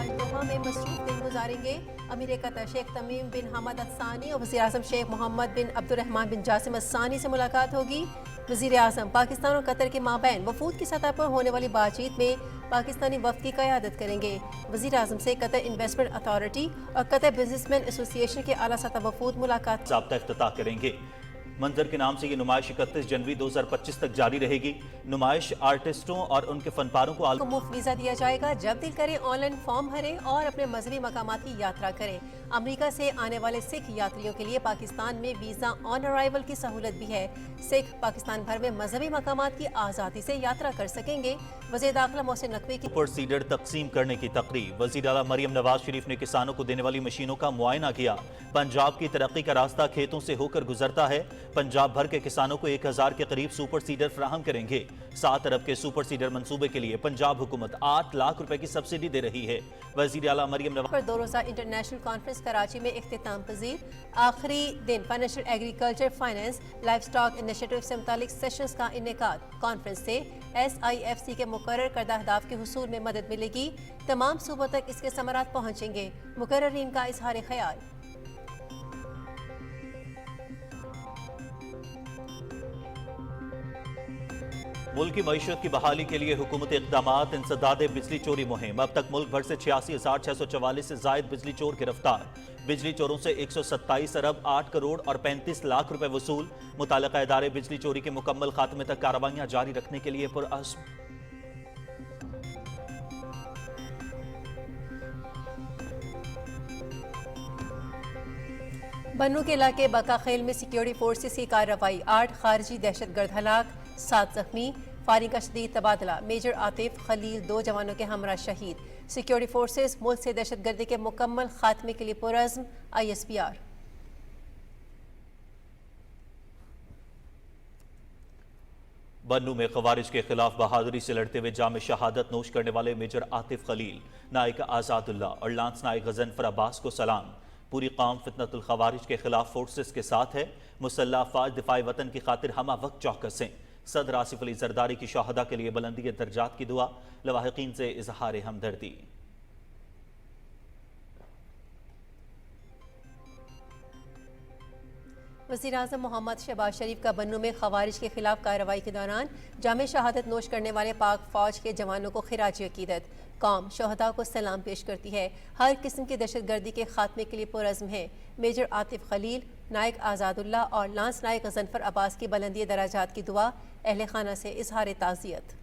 मेहमान दोहा में मसरूफ दिन गुजारेंगे। अमीर कतर शेख तमीम बिन हमद अल-सानी और वज़ीर आज़म शेख मोहम्मद बिन अब्दुर्रहमान बिन जासिम अल-सानी से मुलाकात होगी। वज़ीर आज़म पाकिस्तान और कतर के माबैन वफूद की सतह पर होने वाली बातचीत में पाकिस्तानी वफ्द की क़यादत करेंगे। वज़ीर आज़म से कतर इन्वेस्टमेंट अथॉरिटी और कतर बिजनेसमैन एसोसिएशन के आला सतह वफूद मुलाकात ज़ाब्ता इफ्तिताह करेंगे। मंजर के नाम से ये नुमाइश 31 जनवरी 2025 तक जारी रहेगी। नुमाइश आर्टिस्टों और उनके फनपारों को मुफ्त वीज़ा दिया जाएगा। जब दिल करे ऑनलाइन फॉर्म भरें और अपने मजहबी मकामात की यात्रा करें। अमेरिका से आने वाले सिख यात्रियों के लिए पाकिस्तान में वीज़ा ऑन अराइवल की सहूलत भी है। सिख पाकिस्तान भर में मजहबी मकामात की आज़ादी से यात्रा कर सकेंगे। वज़ीर दाखिला मोहसिन नकवी की सुपर सीडर तकसीम करने की तकरीब। वज़ीर आला मरियम नवाज शरीफ ने किसानों को देने वाली मशीनों का मुआयना किया। पंजाब की तरक्की का रास्ता खेतों से होकर गुजरता है। पंजाब भर के किसानों को 1000 के करीब सुपर सीडर फराहम करेंगे। 7 अरब के सुपर सीडर मंसूबे के लिए पंजाब हुकूमत 8 लाख रुपए की सब्सिडी दे रही है। वज़ीर आला मरियम नवाज पर 2 रोज़ा इंटरनेशनल कॉन्फ्रेंस कराची में इख्तिताम पजीर। आखिरी दिन financial agriculture finance life stock initiative से मुतालिक सेशंस का इनेकाद। कॉन्फ्रेंस से SIFC के मुकर्रर करदा अहदाफ के हुसूल में मदद मिलेगी। तमाम सूबों तक इसके समरात पहुंचेंगे। मुकर्ररीन का इजहार ख्याल। मुल्क की मईशत की बहाली के लिए हुकूमती इक़दामात। इंसदादे बिजली चोरी मुहिम। अब तक मुल्क भर से 86,644 से जायद बिजली चोर गिरफ्तार। बिजली चोरों से 127 अरब 8 करोड़ और 35 लाख रुपए वसूल। मुताल्लिका इदारे बिजली चोरी के मुकम्मल खात्मे तक कार्रवाइयां जारी रखने के लिए पुरअज़्म। बन्नू के इलाके बकाखेल में सिक्योरिटी फोर्सेस की कार्रवाई। 8 खारजी दहशतगर्द हलाक, 7 जख्मी। फायरिंग का शदीद तबादला। मेजर आतिफ खलील 2 जवानों के हमरा शहीद। सिक्योरिटी फोर्सेस मुल्क से दहशतगर्दी के मुकम्मल खात्मे के लिए पुरअज़्म। ISPR। बन्नू में खवारिज के खिलाफ बहादुरी से लड़ते हुए जाम शहादत नोश करने वाले मेजर आतिफ खलील, नायक आज़ादुल्लाह और लांस नायक गजनफर अब्बास को सलाम। पूरी कौम फितनतुल खवारिज के खिलाफ फोर्सेस के साथ है। मुसल्लह अफवाज दिफाए वतन की खातिर हमा वक्त चौकस हैं। सदर आसिफ अली जरदारी की शहादा के लिए बुलंदी दर्जात की दुआ। लवाहिकीन से इजहार हमदर्दी। वज़ीर आज़म मोहम्मद शहबाज शरीफ का बन्नू में खवारिज के खिलाफ कार्रवाई के दौरान जाम शहादत नोश करने वाले पाक फौज के जवानों को खिराज अकीदत। कौम शहदा को सलाम पेश करती है। हर किस्म की दहशतगर्दी के खात्मे के लिए पुरअज़्म है। मेजर आतिफ खलील, नायक आज़ादुल्लाह और लांस नायक गजनफर अब्बास की बुलंदी दराजात की दुआ। अहले खाना से इजहार ताज़ियत।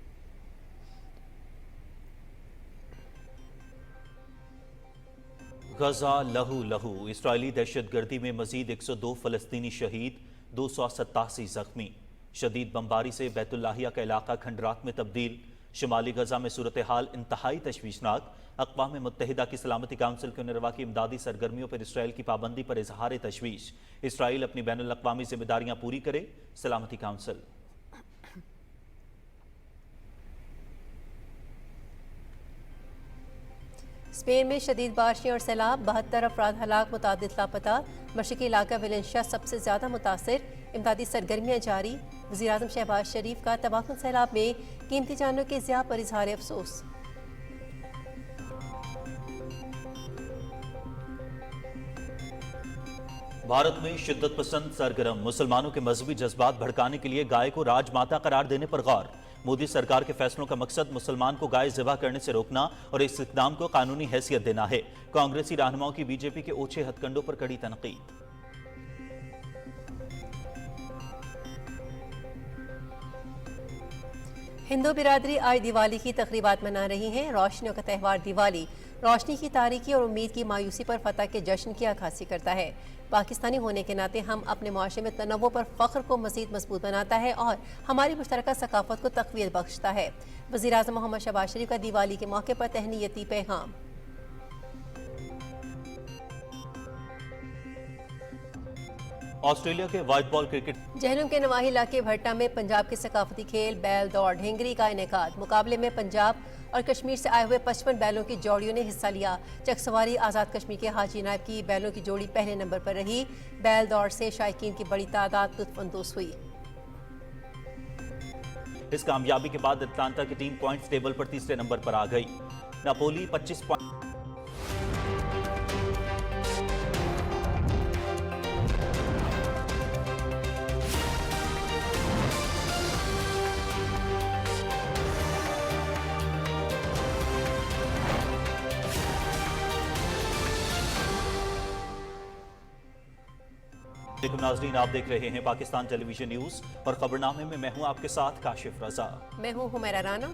गजा लहू लहू। इसराइली दहशतगर्दी में मजीद 102 फलस्तीनी शहीद, 287 जख्मी। शदीद बमबारी से बैतुल्लाहिया का इलाका खंडरात में तब्दील। शुमाली गजा में सूरत हाल इंतहाई तशवीशनाक। अक़वाम मुत्तहिदा की सलामती काउंसिल के उनरवा की इमदादी सरगर्मियों पर इसराइल की पाबंदी पर इजहार तशवीश। इसराइल अपनी बैनुल अक़वामी जिम्मेदारियां पूरी करे, सलामती काउंसिल। स्पेन में शदीद बारिशें और सैलाब, 72 अफराद हलाक, मुतादिद लापता। मशरकी इलाका वेलेंशिया सबसे ज़्यादा मुतासिर। इमदादी सरगर्मियाँ जारी। वज़ीर आज़म शहबाज शरीफ का तबाहकुन सैलाब में कीमती जानों के ज़िया पर इजहार अफसोस। भारत में शिद्दत पसंद सरगर्म। मुसलमानों के मजहबी जज्बात भड़काने के लिए गाय को राजमाता करार देने पर गौर। मोदी सरकार के फैसलों का मकसद मुसलमान को गाय ज़िबा करने से रोकना और इस इक़दाम को कानूनी हैसियत देना है। कांग्रेसी रहनुमाओं की बीजेपी के ओछे हथकंडों पर कड़ी तनकीद। हिंदू बिरादरी आज दिवाली की तकरीबात मना रही हैं। रोशनियों का त्यौहार दिवाली रोशनी की तारीकी और उम्मीद की मायूसी पर फतह के जश्न की अक्कासी करता है। पाकिस्तानी होने के नाते हम अपने मुआशरे में तनव्वुर पर फ़ख्र को मज़ीद मजबूत बनाता है और हमारी मुश्तरका सकाफ़त को तक़वियत बख्शता है। वज़ीर आज़म मोहम्मद शहबाज शरीफ का दिवाली के मौके पर तहनीयती पैगाम। ऑस्ट्रेलिया के व्हाइट बॉल क्रिकेट। जहलम के नवाही इलाके भट्टा में पंजाब के सकाफती खेल बैल दौड़ ढेंगरी का इनेकाद। मुकाबले में पंजाब और कश्मीर से आए हुए 55 बैलों की जोड़ियों ने हिस्सा लिया। चकसवारी आज़ाद कश्मीर के हाजी नायब की बैलों की जोड़ी पहले नंबर पर रही। बैल दौड़ से शायकीन की बड़ी तादाद लुत्फ़अंदोज़ हुई। इस कामयाबी के बाद अटलांटा की टीम पॉइंट्स टेबल पर तीसरे नंबर पर आ गई। नापोली 25 पॉइंट लेकिन नाजरीन, आप देख रहे हैं पाकिस्तान टेलीविजन न्यूज और खबरनामे में मैं हूं आपके साथ काशिफ रजा। मैं हूं हुमैरा राना।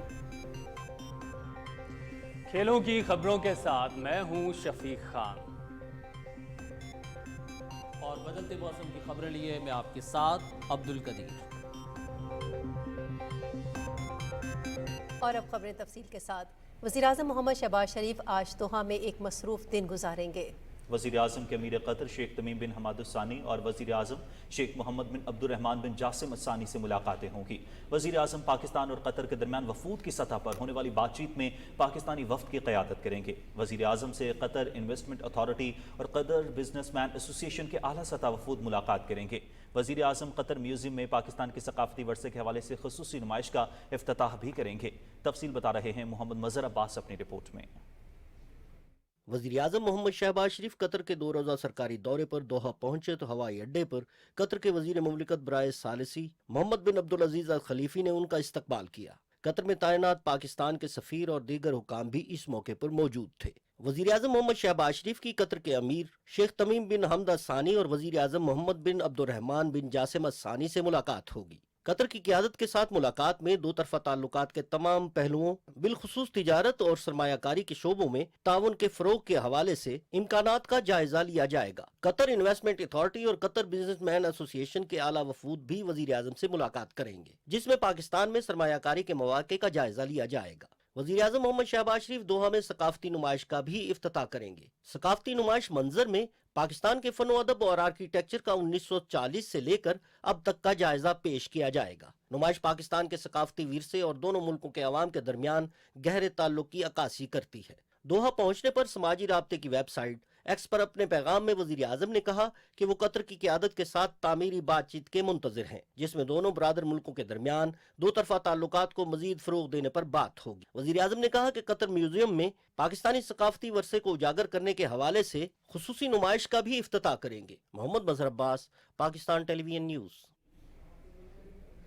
खेलों की खबरों के साथ मैं हूं शफीक खान और बदलते मौसम की खबरें लिए मैं आपके साथ अब्दुल कदीर। और अब खबरें तफसील के साथ। वज़ीर-ए-आज़म मोहम्मद शहबाज शरीफ आज दोहा में एक मसरूफ दिन गुजारेंगे। वज़ीर आज़म के अमीर कतर शेख तमीम बिन हमाद सानी और वज़ीर आज़म शेख मोहम्मद बिन अब्दुर्रहमान बिन जासिम सानी से मुलाकातें होंगी। वज़ीर आज़म पाकिस्तान और कतर के दरमियान वफूद की सतह पर होने वाली बातचीत में पाकिस्तानी वफ्द की क़यादत करेंगे। वज़ीर आज़म से कतर इन्वेस्टमेंट अथॉरिटी और कतर बिजनेसमैन एसोसिएशन के आला सतह वफूद मुलाकात करेंगे। वज़ीर आज़म कतर म्यूज़ियम में पाकिस्तान के सकाफती वर्से के हवाले से ख़ुसूसी नुमाइश का इफ्तिताह भी करेंगे। तफसील बता रहे हैं मोहम्मद मज़हर अब्बास अपनी रिपोर्ट में। वज़ीर-ए-आज़म मोहम्मद शहबाज शरीफ कतर के 2 रोज़ा सरकारी दौरे पर दोहा पहुंचे तो हवाई अड्डे पर कतर के वज़ीर मुमलिकत बराए सालिसी मोहम्मद बिन अब्दुल अजीज़ अल खलीफी ने उनका इस्तकबाल किया। कतर में तैनात पाकिस्तान के सफ़ीर और दीगर हुकाम भी इस मौके पर मौजूद थे। वज़ीर-ए-आज़म मोहम्मद शहबाज शरीफ की कतर के अमीर शेख तमीम बिन हमद सानी और वज़ीर-ए-आज़म मोहम्मद बिन अब्दुर्रहमान बिन जासिम सानी से मुलाकात होगी। कतर की क़यादत के साथ मुलाकात में दो तरफ़ा ताल्लुकात के तमाम पहलुओं बिलखुसूस तिजारत और सरमायाकारी के शोबों में ताउन के फ़रोग़ के हवाले से इम्कानात का जायजा लिया जाएगा। कतर इन्वेस्टमेंट अथॉरिटी और कतर बिजनेसमैन एसोसिएशन के आला वफूद भी वज़ीर आज़म से मुलाकात करेंगे, जिसमें पाकिस्तान में सरमायाकारी के मौक़े का जायजा लिया जाएगा। वज़ीर आज़म मोहम्मद शहबाज शरीफ दोहा में सकाफती नुमाइश का भी इफ्तिताह करेंगे। सकाफती नुमाइश मंजर में पाकिस्तान के फन अदब और आर्किटेक्चर का 1940 से लेकर अब तक का जायजा पेश किया जाएगा। नुमाइश पाकिस्तान के सकाफती विरसे और दोनों मुल्कों के अवाम के दरमियान गहरे ताल्लुक की अक्कासी करती है। दोहा पहुंचने पर समाजी राब्ते की वेबसाइट एक्स पर अपने पैगाम में वज़ीर आज़म ने कहा कि वो कतर की क़यादत के साथ तामीरी बातचीत के मुंतज़िर हैं, जिसमें दोनों बरादर मुल्कों के दरमियान दो तरफ़ा ताल्लुकात को मज़ीद फ़रोग़ देने पर बात होगी। वज़ीर आज़म ने कहा कि कतर म्यूज़ियम में पाकिस्तानी सकाफती वर्से को उजागर करने के हवाले से ख़ुसूसी नुमाइश का भी इफ्तिताह करेंगे। Mohammad Mazhar Abbas, Pakistan television news.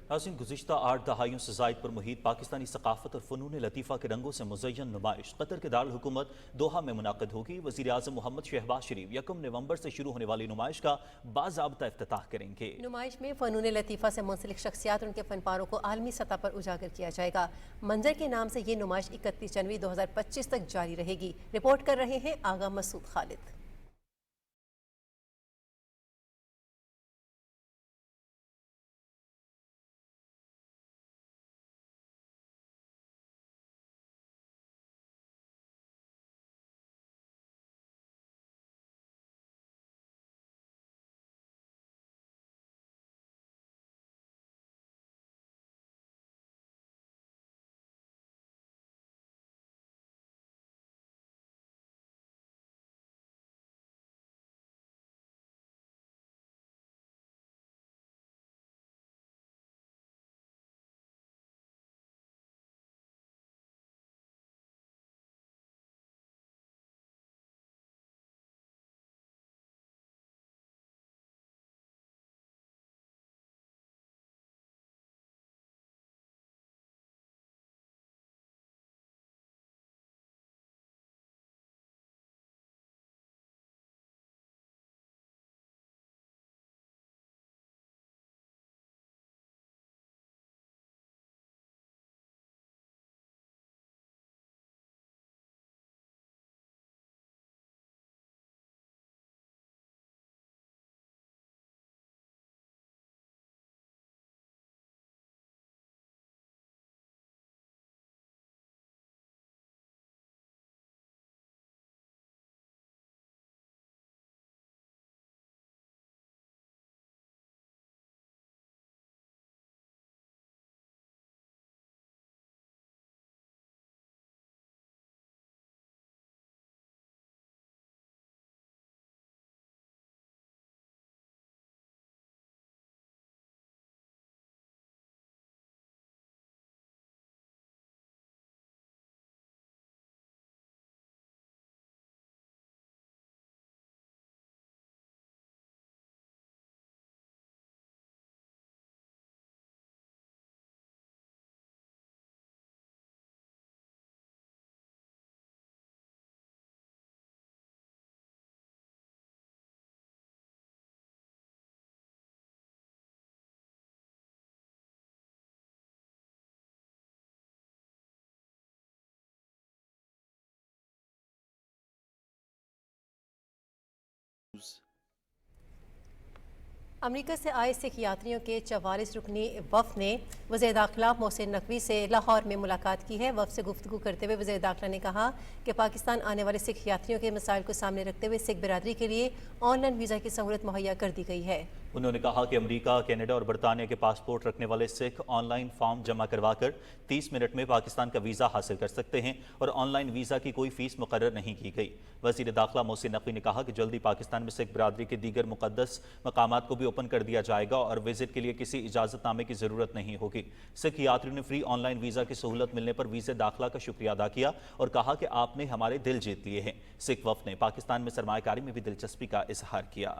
नाज़रीन, गुज़िश्ता 8 दहाइयों से ज़ायद पर मुहीत पाकिस्तानी सकाफत और फ़नून लतीफ़ा के रंगों से मुज़य्यन नुमाइश कतर के दारुल हुकूमत दोहा में मुनाक़िद होगी। वज़ीर आज़म मोहम्मद शहबाज शरीफ 1 नवंबर से शुरू होने वाली नुमाइश का बाज़ाब्ता इफ्तिताह करेंगे। नुमाइश में फ़नून लतीफ़ा से मुंसलिक शख्सियात और उनके फ़नपारों को आलमी सतह पर उजागर किया जाएगा। मंजर के नाम से ये नुमाइश 31 जनवरी 2025 तक जारी रहेगी। रिपोर्ट कर रहे हैं आगा मसूद खालिद। امریکہ سے آئے سکھ یاتریوں کے 44 رکنی وفد نے وزیر داخلہ محسن نقوی سے لاہور میں ملاقات کی ہے۔ وفد سے گفتگو کرتے ہوئے وزیر داخلہ نے کہا کہ پاکستان آنے والے سکھ یاتریوں کے مسائل کو سامنے رکھتے ہوئے سکھ برادری کے لیے آن لائن ویزا کی سہولت مہیا کر دی گئی ہے۔ انہوں نے کہا کہ امریکہ، کینیڈا اور برطانیہ کے پاسپورٹ رکھنے والے سکھ آن لائن فارم جمع کروا کر 30 منٹ میں پاکستان کا ویزا حاصل کر سکتے ہیں اور آن لائن ویزا کی کوئی فیس مقرر نہیں کی گئی۔ وزیر داخلہ محسن نقوی نے کہا کہ جلدی پاکستان میں سکھ برادری کے دیگر مقدس مقامات کو بھی اوپن کر دیا جائے گا اور وزٹ کے لیے کسی اجازت نامے کی ضرورت نہیں ہوگی۔ سکھ یاتریوں نے فری آن لائن ویزا کی سہولت ملنے پر وزیر داخلہ کا شکریہ ادا کیا اور کہا کہ آپ نے ہمارے دل جیت لیے ہیں۔ سکھ وفد نے پاکستان میں سرمایہ کاری میں بھی دلچسپی کا اظہار کیا۔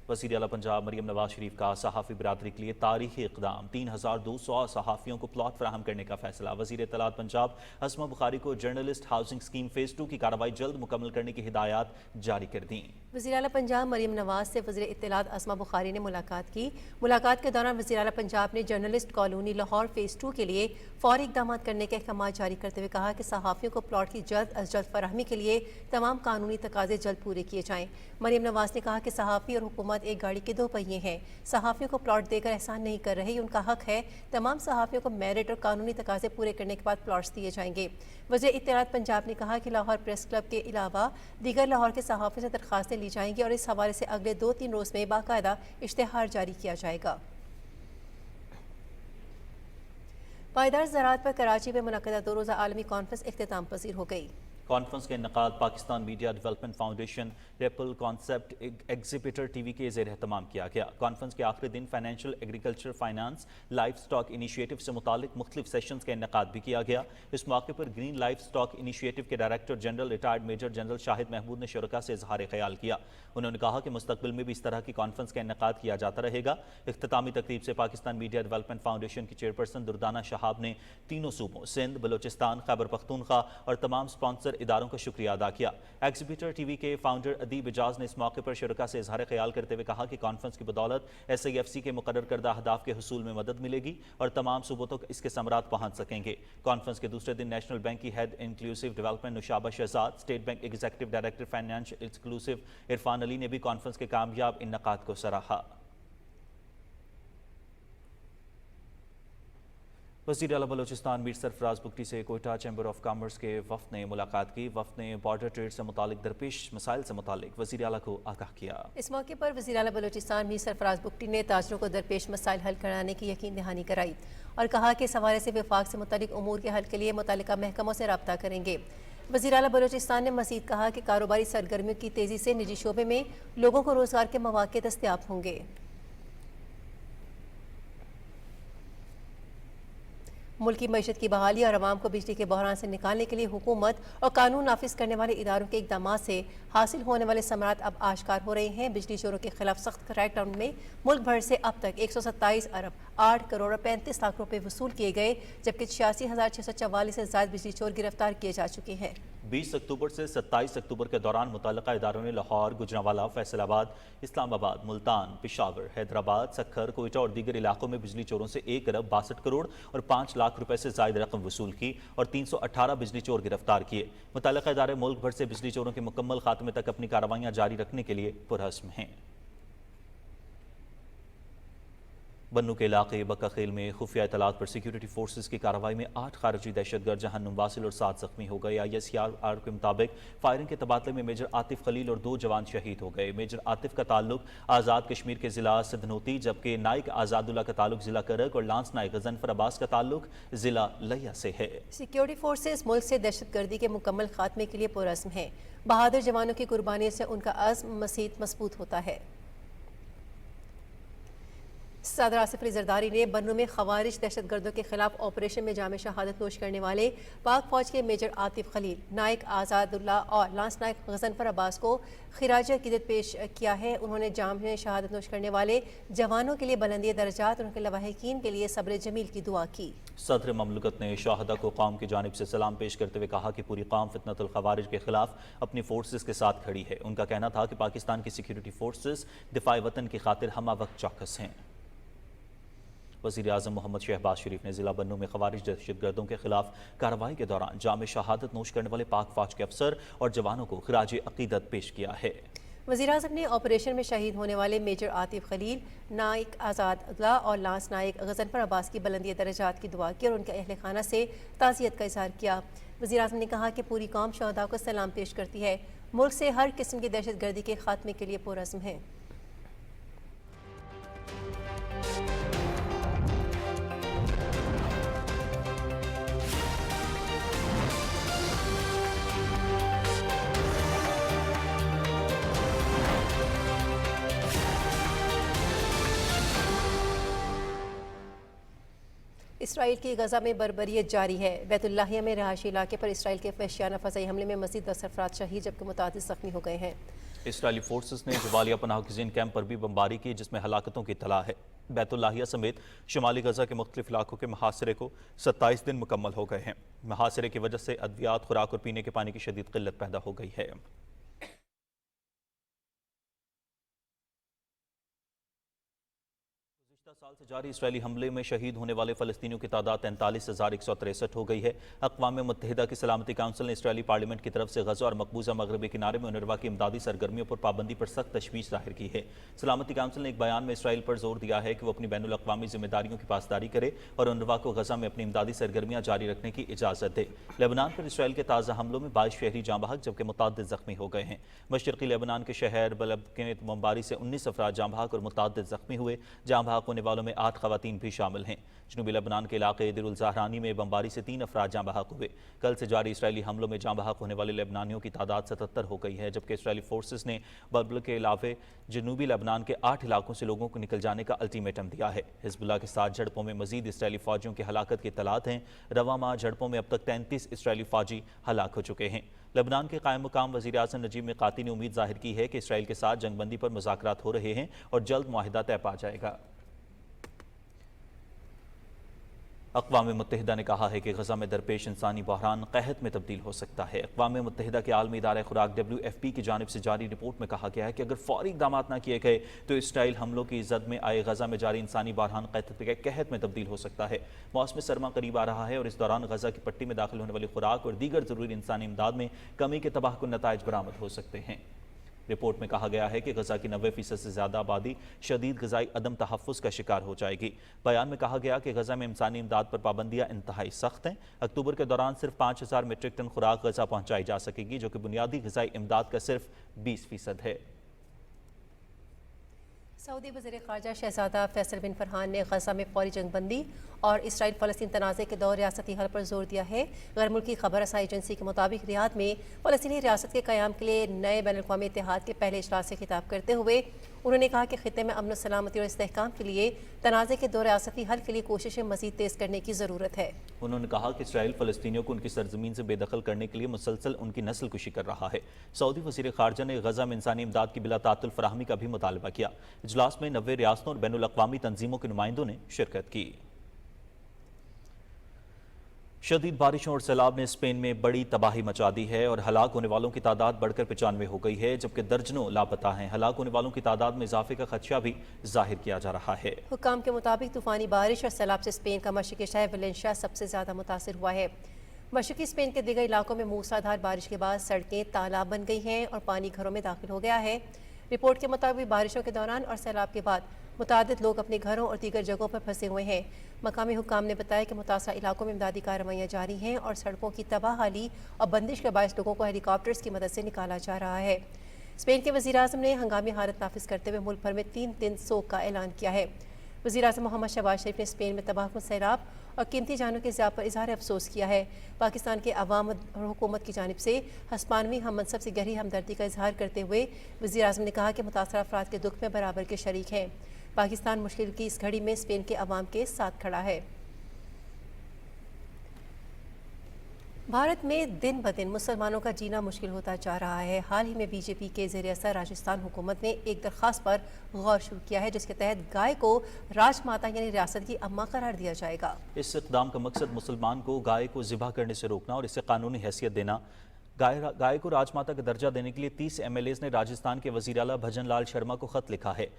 وزیر اعلیٰ پنجاب مریم نواز شریف کا صحافی برادری کے لیے تاریخی اقدام، 3200 صحافیوں کو پلاٹ فراہم کرنے کا فیصلہ۔ وزیر اطلاعات پنجاب اسما بخاری کو جرنلسٹ ہاؤسنگ اسکیم فیز 2 کی کارروائی جلد مکمل کرنے کی ہدایات جاری کر دیں۔ وزیر اعلیٰ پنجاب مریم نواز سے وزیر اطلاعات اسما بخاری نے ملاقات کی۔ ملاقات کے دوران وزیر اعلیٰ پنجاب نے جرنلسٹ کالونی لاہور فیز 2 کے لیے فوری اقدامات کرنے کے احکامات جاری کرتے ہوئے کہا کہ صحافیوں کو پلاٹ کی جلد از جلد فراہمی کے لیے تمام قانونی تقاضے جلد پورے کیے جائیں۔ مریم نواز نے کہا کہ صحافی اور حکومت ایک گاڑی کے 2 پہیے ہیں، صحافیوں کو پلاٹ دے کر احسان نہیں کر رہے، یہ ان کا حق ہے۔ تمام صحافیوں کو میرٹ اور قانونی تقاضے پورے کرنے کے بعد پلاٹس دیے جائیں گے۔ وزیر اطلاعات پنجاب نے کہا کہ لاہور پریس کلب کے علاوہ دیگر لاہور کے صحافیوں سے درخواستیں لی جائیں گی اور اس حوالے سے اگلے 2-3 روز میں باقاعدہ اشتہار جاری کیا جائے گا۔ پائیدار زراعت پر کراچی میں منعقدہ 2 روزہ عالمی کانفرنس اختتام پذیر ہو گئی۔ کانفرنس کا انعقاد Pakistan media development foundation ripple concept exhibitor T V کے زیر اہتمام کیا گیا۔ کانفرنس کے آخری دن financial, agriculture, finance, life stock initiative سے متعلق مختلف سیشنز کا انعقاد بھی کیا گیا۔ اس موقع پر گرین لائف سٹاک انیشیٹو کے director general retired major general Shahid Mahmood نے شرکاء سے اظہار خیال کیا۔ انہوں نے کہا کہ مستقبل میں بھی اس طرح کی کانفرنس کا انعقاد کیا جاتا رہے گا۔ اختتامی تقریب سے پاکستان میڈیا ڈیولپمنٹ فاؤنڈیشن کی چیئرپرسن دردانہ شہاب نے تینوں صوبوں سندھ، بلوچستان، خیبر پختونخوا اور تمام سپانسر اداروں کا شکریہ ادا کیا۔ ایگزیبیٹر ٹی وی کے فاؤنڈر ادیب اجاز نے اس موقع پر شرکاء سے اظہار خیال کرتے ہوئے کہا کہ کانفرنس کی بدولت SIFC کے مقرر کردہ اہداف کے حصول میں مدد ملے گی اور تمام صوبوں تک اس کے ثمرات پہنچ سکیں گے۔ کانفرنس کے دوسرے دن نیشنل بینک کی head inclusive development Nishaba Shahzad, state bank executive director finance inclusive Irfan Ali نے بھی کانفرنس کے کامیاب انعقاد کو سراہا۔ وزیر اعلیٰ بلوچستان میر سرفراز بگٹی سے کوئٹہ چیمبر آف کامرس کے وفد نے ملاقات کی۔ وفد نے بارڈر ٹریڈ سے متعلق درپیش مسائل سے متعلق وزیر اعلیٰ کو آگاہ کیا۔ اس موقع پر وزیر اعلیٰ بلوچستان میر سرفراز بگٹی نے تاجروں کو درپیش مسائل حل کرانے کی یقین دہانی کرائی اور کہا کہ اس حوالے سے وفاق سے متعلق امور کے حل کے لیے متعلقہ محکموں سے رابطہ کریں گے۔ وزیر اعلیٰ بلوچستان نے مزید کہا کہ کاروباری سرگرمیوں کی تیزی سے نجی شعبے میں لوگوں کو روزگار کے مواقع دستیاب ہوں گے۔ ملکی معیشت کی بحالی اور عوام کو بجلی کے بحران سے نکالنے کے لیے حکومت اور قانون نافذ کرنے والے اداروں کے اقدامات سے حاصل ہونے والے ثمرات اب آشکار ہو رہے ہیں۔ بجلی چوروں کے خلاف سخت کریک ڈاؤن میں ملک بھر سے اب تک 127 ارب 8 کروڑ 35 لاکھ روپے وصول کیے گئے، جبکہ 86,644 سے زائد بجلی چور گرفتار کیے جا چکے ہیں۔ 20 اکتوبر سے 27 اکتوبر کے دوران متعلقہ اداروں نے لاہور، گجرانوالہ، فیصل آباد، اسلام آباد، ملتان، پشاور، حیدرآباد، سکھر، کوئٹہ اور دیگر علاقوں میں بجلی چوروں سے 1 ارب 62 کروڑ اور 5 لاکھ روپے سے زائد رقم وصول کی اور 318 بجلی چور گرفتار کیے۔ متعلقہ ادارے ملک بھر سے بجلی چوروں کے مکمل خاتمے تک اپنی کارروائیاں جاری رکھنے کے لیے پرعزم ہیں۔ بنو کے علاقے بکا خیل میں خفیہ اطلاعات پر سیکیورٹی فورسز کی کارروائی میں 8 خارجی دہشت گرد جہنم واصل اور 7 زخمی ہو گئے۔ ISR کے مطابق فائرنگ کے تبادلے میں میجر عاطف خلیل اور 2 جوان شہید ہو گئے۔ میجر عاطف کا تعلق آزاد کشمیر کے ضلع سدھنوتی، جبکہ نائک آزاد اللہ کا تعلق ضلع کرک اور لانس نائک غضنفر عباس کا تعلق ضلع لیا سے ہے۔ سیکیورٹی فورسز ملک سے دہشت گردی کے مکمل خاتمے کے لیے پرعزم ہیں۔ بہادر جوانوں کی قربانی سے ان کا عزم مزید مضبوط ہوتا ہے۔ صدر آصف علی زرداری نے بنو میں خوارج دہشت گردوں کے خلاف آپریشن میں جامع شہادت نوش کرنے والے پاک فوج کے میجر عاطف خلیل، نائک آزاد اللہ اور لانس نائک غضنفر عباس کو خراج عقیدت پیش کیا ہے۔ انہوں نے جامع شہادت نوش کرنے والے جوانوں کے لیے بلندی درجات اور ان کے لواحقین کے لیے صبر جمیل کی دعا کی۔ صدر مملکت نے شہداء کو قوم کی جانب سے سلام پیش کرتے ہوئے کہا کہ پوری قوم فتنۃ الخوارج کے خلاف اپنی فورسز کے ساتھ کھڑی ہے۔ ان کا کہنا تھا کہ پاکستان کی سیکیورٹی فورسز دفاع وطن کی خاطر ہمہ وقت چوکس ہیں۔ وزیر اعظم محمد شہباز شریف نے ضلع بنو میں خوارج دہشت گردوں کے خلاف کارروائی کے دوران جامع شہادت نوش کرنے والے پاک فوج کے افسر اور جوانوں کو خراج عقیدت پیش کیا ہے۔ वज़ीर-ए-आज़म ने ऑपरेशन में शहीद होने वाले मेजर आतिफ खलील, नाइक आज़ाद अदला और लांस नाइक गज़नफर अब्बास की बुलंदी दर्जात की दुआ की और उनके अहल खाना से ताज़ियत का इज़हार किया। वज़ीर-ए-आज़म ने कहा कि पूरी कौम शहदा को सलाम पेश करती है, मुल्क से हर किस्म की दहशत गर्दी के खात्मे के लिए पुरअज़्म है। इसराइल की गजा में बर्बरियत जारी है। बैतुल्लाहिया में रहायशी इलाके पर इसराइल के वहशियाना फ़ज़ाई हमले में मज़ीद 10 अफराद शहीद जबकि मुतादिद ज़ख्मी हो गए हैं। इसराइली फोर्सेस ने जवालिया पनाह गज़ीन कैंप पर भी बमबारी की जिसमें हलाकतों की इत्तला है। बैतुल्लाहिया समेत शुमाली गजा के मुख्तलिफ इलाकों के मुहासरे को 27 दिन मुकम्मल हो गए हैं। मुहासरे की वजह से अद्वियात, खुराक और पीने के पानी की शदीद किल्लत पैदा हो गई है। साल से जारी इसराइली हमले में शहीद होने वाले फ़लस्तीनियों की तादाद 43,163 हो गई है। अक़वाम मुत्तहिदा की सलामती काउंसिल ने इसराइली पार्लियामेंट की तरफ से गज़ा और मकबूजा मगरबी किनारे में उनरवा की इमदादी सरगर्मियों पर पाबंदी पर सख्त तशवीश जाहिर की है। सलामती काउंसिल ने एक बयान में इसराइल पर जोर दिया है कि वो अपनी बैनुल अक़वामी जिम्मेदारियों की पासदारी करे और उनरवा को गज़ा में अपनी इमदादी सरगर्मियाँ जारी रखने की इजाज़त दे। लेबनान पर इसराइल के ताज़ा हमलों में 22 शहरी जाँ बहक जबकि मुतअद्दिद ज़ख्मी हो गए हैं। मशरक़ी लेबनान के शहर बलब के बमबारी से 19 अफराद जाँ बहक और मुतअद्दिद ज़ख्मी हुए। जाँ बहक होने वालों में 8 ख़वातीन भी शामिल हैं। जनूबी लेबनान के इलाके दिरुल ज़हरानी में बमबारी से 3 अफराद जाँ बहक हुए। कल से जारी इसराइली हमलों में जाँ बहक होने वाले लेबनानियों की तादाद 77 हो गई है जबकि इसराइली फोर्सेस ने बल्बल के अलावे जनूबी लेबनान के 8 इलाकों से लोगों को निकल जाने का अल्टीमेटम दिया है। हिजबुल्लाह के साथ झड़पों में मजीद इसराइली फौजियों की हलाकत की इत्तलात हैं। रवा माह झड़पों में अब तक 33 इसराइली फौजी हलाक हो चुके हैं। लेबनान के कायम मुकाम वज़ीर-ए-आज़म नजीब मिकाती ने उम्मीद जाहिर की है कि इसराइल के साथ जंगबंदी पर मुज़ाकरात हो रहे हैं और जल्द मुआहिदा तय पा जाएगा। अक़वाम मुत्तहिदा ने कहा है कि गज़ा में दरपेश इंसानी बहरान क़हत में तब्दील हो सकता है। अक़वाम मुत्तहिदा के आलमी इदारा खुराक WFP की जानिब से जारी रिपोर्ट में कहा गया है कि अगर फौरी इक़दाम न किए गए तो इसराइल हमलों की ज़द में आए गज़ा में जारी इंसानी बहरान क़हत में तब्दील हो सकता है। मौसम सरमा करीब आ रहा है और इस दौरान गज़ा की पट्टी में दाखिल होने वाली खुराक और दीगर ज़रूरी इंसानी इमदाद में कमी के तबाहकुन नताइज बरामद हो सकते हैं। रिपोर्ट में कहा गया है कि गज़ा की 90% से ज़्यादा आबादी शदीद ग़िज़ाई अदम तहफ़्फ़ुज़ का शिकार हो जाएगी। बयान में कहा गया कि गज़ा में इंसानी इमदाद पर पाबंदियाँ इंतहाई सख्त हैं। अक्टूबर के दौरान सिर्फ 5000 मीट्रिक टन खुराक गज़ा पहुँचाई जा सकेगी जो कि बुनियादी ग़िज़ाई इमदाद का सिर्फ 20% है। सऊदी वज़ीर ख़ारजा शहज़ादा फैसल बिन फरहान ने गज़ा में फौरी जंगबंदी और इसराइल फ़लस्तीन तनाज़े के दौर रियासती हल पर जोर दिया है। गैर मुल्की खबर रसाई एजेंसी के मुताबिक रियाद में फ़लस्तीनी रियासत के क़याम के लिए नए बैनुल-अक़वामी इत्तेहाद के पहले इजलास से खिताब करते हुए उन्होंने कहा कि ख़ित्ते में अमन सलामती और इस्तेहकाम के लिए तनाज़े के दौर रियासती हल के लिए कोशिशें मज़ीद तेज़ करने की ज़रूरत है। उन्होंने कहा कि इसराइल फ़लस्तीनियों को उनकी सरजमीन से बेदखल करने के लिए मुसलसल उनकी नस्ल कुशी कर रहा है। सऊदी वज़ीर ख़ारजा ने गज़ा में इंसानी इमदाद की बिला तातुल फराहमी का भी मुतालबा किया। इजलास में 90 रियासतों और बैनुल-अक़वामी तंजीमों के नुमाइंदों ने शिरकत की। शदीद बारिशों और सैलाब ने स्पेन में बड़ी तबाही मचा दी है और हलाक होने वालों की तादाद बढ़कर 95 हो गई है जबकि दर्जनों लापता हैं। हलाक होने वालों की तादाद में इजाफे का खदशा भी जाहिर किया जा रहा है। हुक्काम के मुताबिक तूफानी बारिश और सैलाब से स्पेन का मशरक़ी शहर वेलेंशिया सबसे ज़्यादा मुतासिर हुआ है। मशरक़ी स्पेन के दीगर इलाकों में मूसलाधार बारिश के बाद सड़कें तालाब बन गई हैं और पानी घरों में दाखिल हो गया है। रिपोर्ट के मुताबिक बारिशों के दौरान और सैलाब के बाद मुतादिद लोग अपने घरों और दीगर जगहों पर फंसे हुए हैं। मकामी हुक्काम ने बताया कि मुतासरा इलाकों में इमदादी कार्रवाइयाँ जारी हैं और सड़कों की तबाहाली और बंदिश के बायस लोगों को हेलीकॉप्टर्स की मदद से निकाला जा रहा है। स्पेन के वज़ीर-ए-आज़म ने हंगामी हालत नाफिज करते हुए मुल्क भर में 3 दिन सोग का ऐलान किया है। वज़ीर-ए-आज़म मोहम्मद शहबाज शरीफ ने स्पेन में तबाहकुन सैलाब और कीमती जानों के ज़ियादा पर इज़हार अफसोस किया है। पाकिस्तान के अवाम और हुकूमत की जानिब से हस्पानवी हम मनसब से गहरी हमदर्दी का इजहार करते हुए वज़ीर-ए-आज़म ने कहा कि मुतासरा अफराद के दुख में बराबर के शरीक हैं। पाकिस्तान मुश्किल की इस घड़ी में स्पेन के अवाम के साथ खड़ा है। भारत में दिन ब दिन मुसलमानों का जीना मुश्किल होता जा रहा है। हाल ही में बीजेपी के ज़ेर असर राजस्थान हुकूमत ने एक दरख्वास्त पर गौर शुरू किया है जिसके तहत गाय को राजमाता यानी रियासत की अम्मा करार दिया जाएगा। इस इक़दाम का मकसद मुसलमान को गाय को ज़िबा करने से रोकना और इसे कानूनी हैसियत देना। गाय को राजमाता का दर्जा देने के लिए 30 MLAs ने राजस्थान के वज़ीर आला भजन लाल शर्मा को ख़त लिखा है।